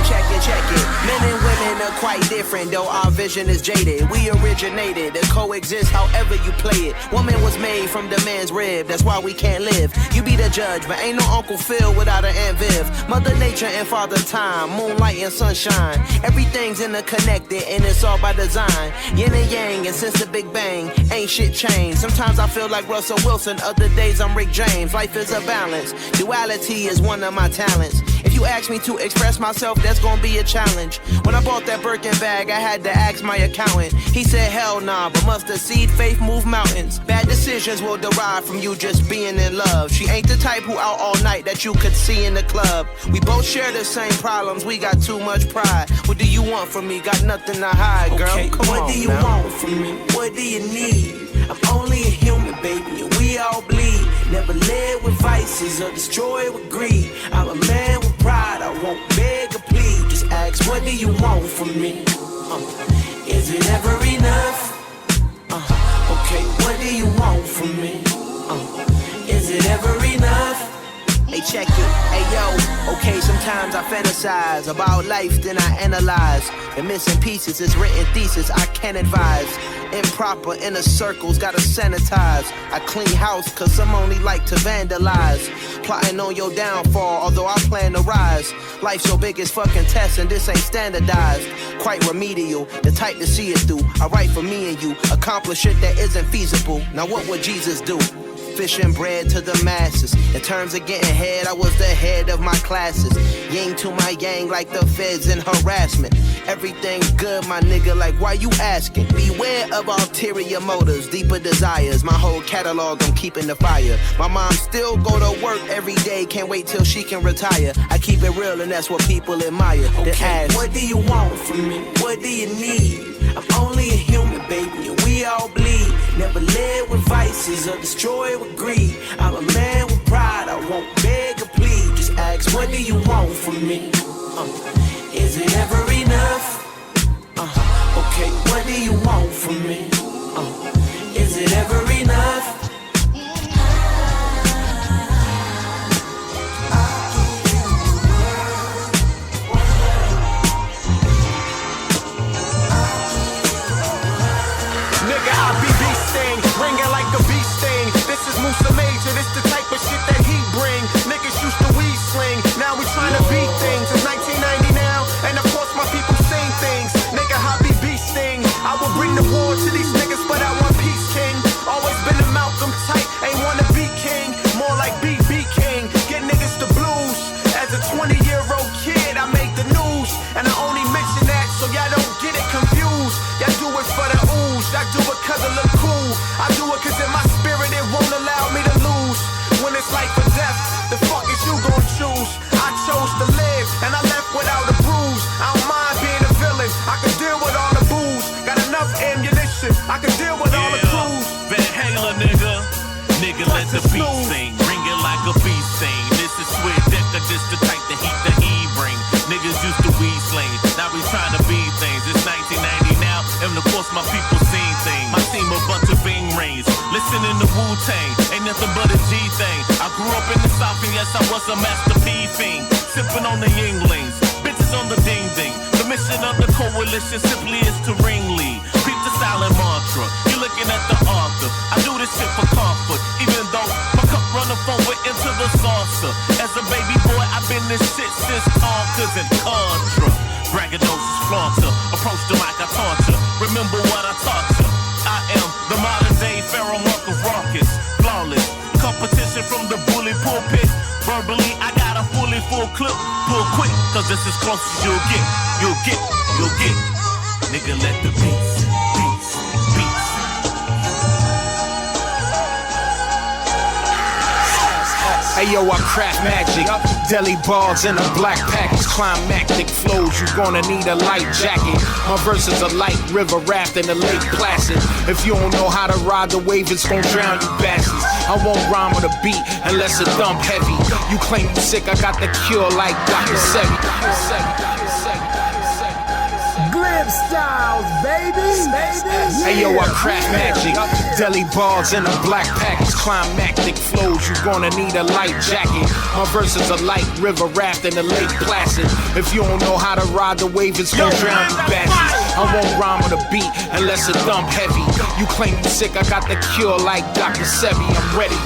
Men and women are quite different, though our vision is jaded. We originated to coexist however you play it. Woman was made from the man's rib, that's why we can't live. You be the judge, but ain't no Uncle Phil without an Aunt Viv. Mother Nature and Father Time, moonlight and sunshine. Everything's interconnected and it's all by design. Yin and yang, and since the Big Bang, ain't shit changed. Sometimes I feel like Russell Wilson, other days I'm Rick James. Life is a balance, duality is one of my talents. If you ask me to express myself, that's gonna be a challenge. When I bought that Birkin bag, I had to ask my accountant. He said, hell nah, but mustard seed faith move mountains. Bad decisions will derive from you just being in love. She ain't the type who out all night that you could see in the club. We both share the same problems, we got too much pride. What do you want from me? Got nothing to hide, girl. Okay, come what on do you now. want from me? What do you need? I'm only a human, baby, and we all bleed. Never led with vices or destroyed with greed. I'm a man with pride, I won't beg or plead. Just ask, what do you want from me? Is it ever enough? Okay, what do you want from me? Is it ever enough? Hey, check it. Hey, yo. Okay, sometimes I fantasize about life, then I analyze. The missing pieces is written thesis I can't advise. Improper inner circles, gotta sanitize. I clean house, cause some only like to vandalize. Plotting on your downfall, although I plan to rise. Life's your biggest fucking test, and this ain't standardized. Quite remedial, the type to see it through. I write for me and you, accomplish shit that isn't feasible. Now what would Jesus do? Fishing bread to the masses. In terms of getting head, I was the head of my classes. Yang to my yang like the feds in harassment. Everything's good, my nigga, like why you asking? Beware of ulterior motives, deeper desires. My whole catalog, I'm keeping the fire. My mom still go to work every day, can't wait till she can retire. I keep it real and that's what people admire. Okay, then ask, what do you want from me? What do you need? I'm only a human, baby, and we all bleed. Never live with vices or destroy with greed. I'm a man with pride, I won't beg or plead. Just ask, what do you want from me? Is it ever enough? Okay, what do you want from me? Is it ever enough? Musa Major, this the type of shit that he bring. Niggas used to weed sling, now we tryna beat things. It's 1990 now, and of course my people sing things. Nigga, hobby beat sting. I will bring the war to these niggas, but I want peace, king. Always been a Malcolm type, ain't wanna be king. More like BB King, get niggas the blues. As a 20-year-old kid, I made the news, and I only mention that so y'all don't get it confused. Y'all do it for the ooze, y'all do it cause it look cool. I do it cause in my spirit it won't allow me to lose. When it's life or death, the fuck is you gon' choose? I chose to live, and I left without a bruise. I don't mind being a villain, I can deal with all the booze. Got enough ammunition, I can deal with all the crews. Van Halen, nigga. Nigga, let the beat sing, ring it like a beat sing. This is Sweet Decker, this the type of heat that he bring. Niggas used to weed sling, now we tryna be things. It's 1990 now, and of course my people seen things. My team a bunch of Bing rings, listening to Wu-Tang, ain't nothing but a G thing. I grew up in the South and yes I was a Master P fiend. Sipping on the Yinglings, bitches on the ding ding. The mission of the coalition simply is to ring lead. Peep the silent mantra, you're looking at the author. I do this shit for comfort, even though my cup running forward into the saucer. As a baby boy, I've been this shit since Tonkers and Contra. Braggadocious flaunter, approach the mic, I taunt ya. Remember what I taught ya. I am the modern day Pharaoh Monk of Raucous, flawless. Competition from the bully pulpit. Verbally, I got a fully full clip. Pull quick, cause this is close as you'll get. You'll get. Nigga, let the beats. Hey yo, I crack magic, deli balls in a black package, climactic flows, you gonna need a light jacket. My verses are like river raft in the Lake Placid. If you don't know how to ride the wave, it's gonna drown you bastards. I won't rhyme with a beat unless it thump heavy. You claim you sick, I got the cure like Dr. Sebi. GlibStylez, baby. Hey yo, I crack magic, deli balls in a black package, climactic flows, you gonna need a light jacket. My verses are like river raft in the Lake Placid. If you don't know how to ride the wave, it's gonna drown you bastards. I won't rhyme with a beat unless it thump heavy. You claim you sick, I got the cure like Dr. Sebi. I'm ready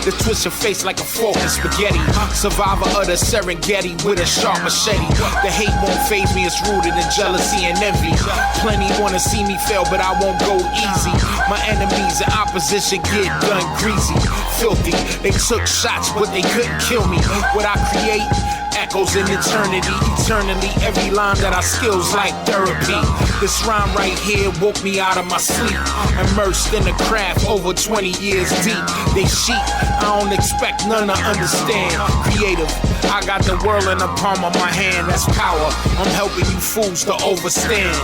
to twist your face like a fork in spaghetti. Survivor of the Serengeti with a sharp machete. The hate won't faze me, it's rooted in jealousy and envy. Plenty wanna see me fail, but I won't go easy. My enemies and opposition get done greasy, filthy. They took shots, but they couldn't kill me. What I create echoes in eternity. Eternally, every line that I skills like therapy. This rhyme right here woke me out of my sleep. Immersed in the craft over 20 years deep. They sheep, I don't expect none to understand. Creative, I got the world in the palm of my hand. That's power, I'm helping you fools to overstand.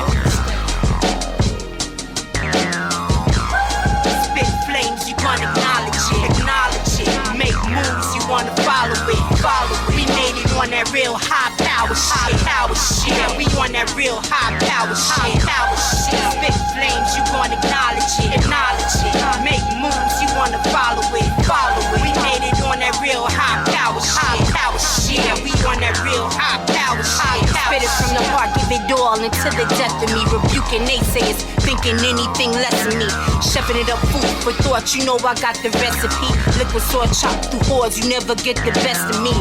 Spit flames, you wanna acknowledge it. Make moves, you wanna follow it. We made it on that real high power shit. Yeah, we on that real high power shit. Spit flames, you wanna acknowledge it. Make moves, you wanna follow it. We made it on that real high power shit. it all into the death of me. Rebuking naysayers, thinking anything less of me. Chefing it up, food for thought, you know I got the recipe. Liquid sword chopped through hordes, you never get the best of me.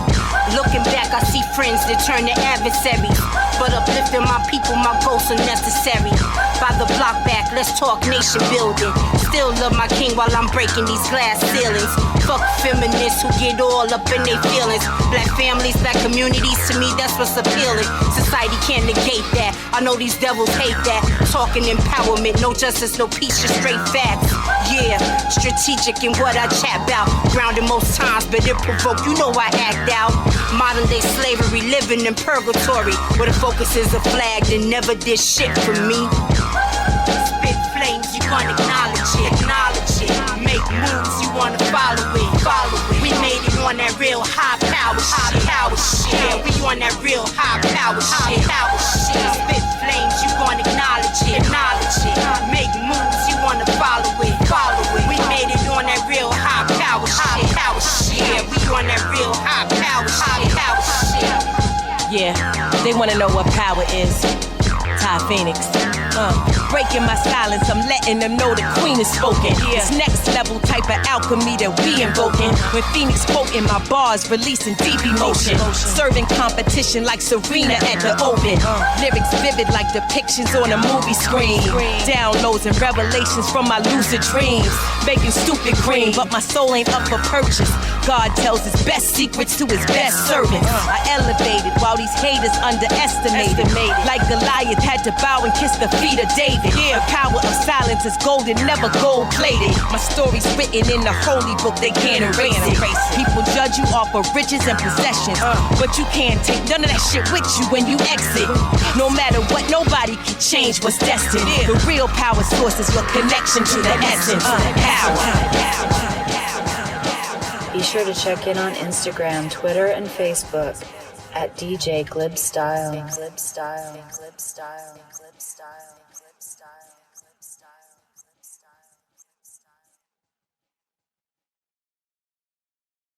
Looking back, I see friends that turn to adversaries. But uplifting my people, my goals are necessary. By the block back, let's talk nation building. Still love my king while I'm breaking these glass ceilings. Fuck feminists who get all up in their feelings. Black families, black communities, to me that's what's appealing. Society can't negate that, I know these devils hate that. Talking empowerment, no justice, no peace, just straight facts. Yeah, strategic in what I chat about. Grounded most times, but it provoke, you know I act out. Modern day slavery, living in purgatory, where the focus is a flag that never did shit for me. Spit flames, you gonna acknowledge it, acknowledge it. Make moves, you wanna follow it, follow it. We made it on that real high power shit. Yeah, we on that real high power shit, Spit flames, you gonna acknowledge it, acknowledge it. Make moves, you wanna follow it, follow it. We made it on that real high power shit. Yeah, we on that real high power shit. Yeah, they wanna know what power is. Ty Phoenix. Breaking my silence, I'm letting them know the queen is spoken. It's next level type of alchemy that we invoking. When Phoenix quoting my bars, releasing deep emotion. Serving competition like Serena at the Open. Lyrics vivid like depictions on a movie screen. Downloads and revelations from my lucid dreams. Making stupid cream, but my soul ain't up for purchase. God tells his best secrets to his best servants. I elevated while these haters underestimated. Like Goliath had to bow and kiss the feet of David. The power of silence is golden, never gold-plated. My story's written in the holy book, they can't erase it. People judge you off of riches and possessions, but you can't take none of that shit with you when you exit. No matter what, nobody can change what's destined. The real power source is your connection to the essence. Power. Be sure to check in on Instagram, Twitter, and Facebook at DJ GlibStylez.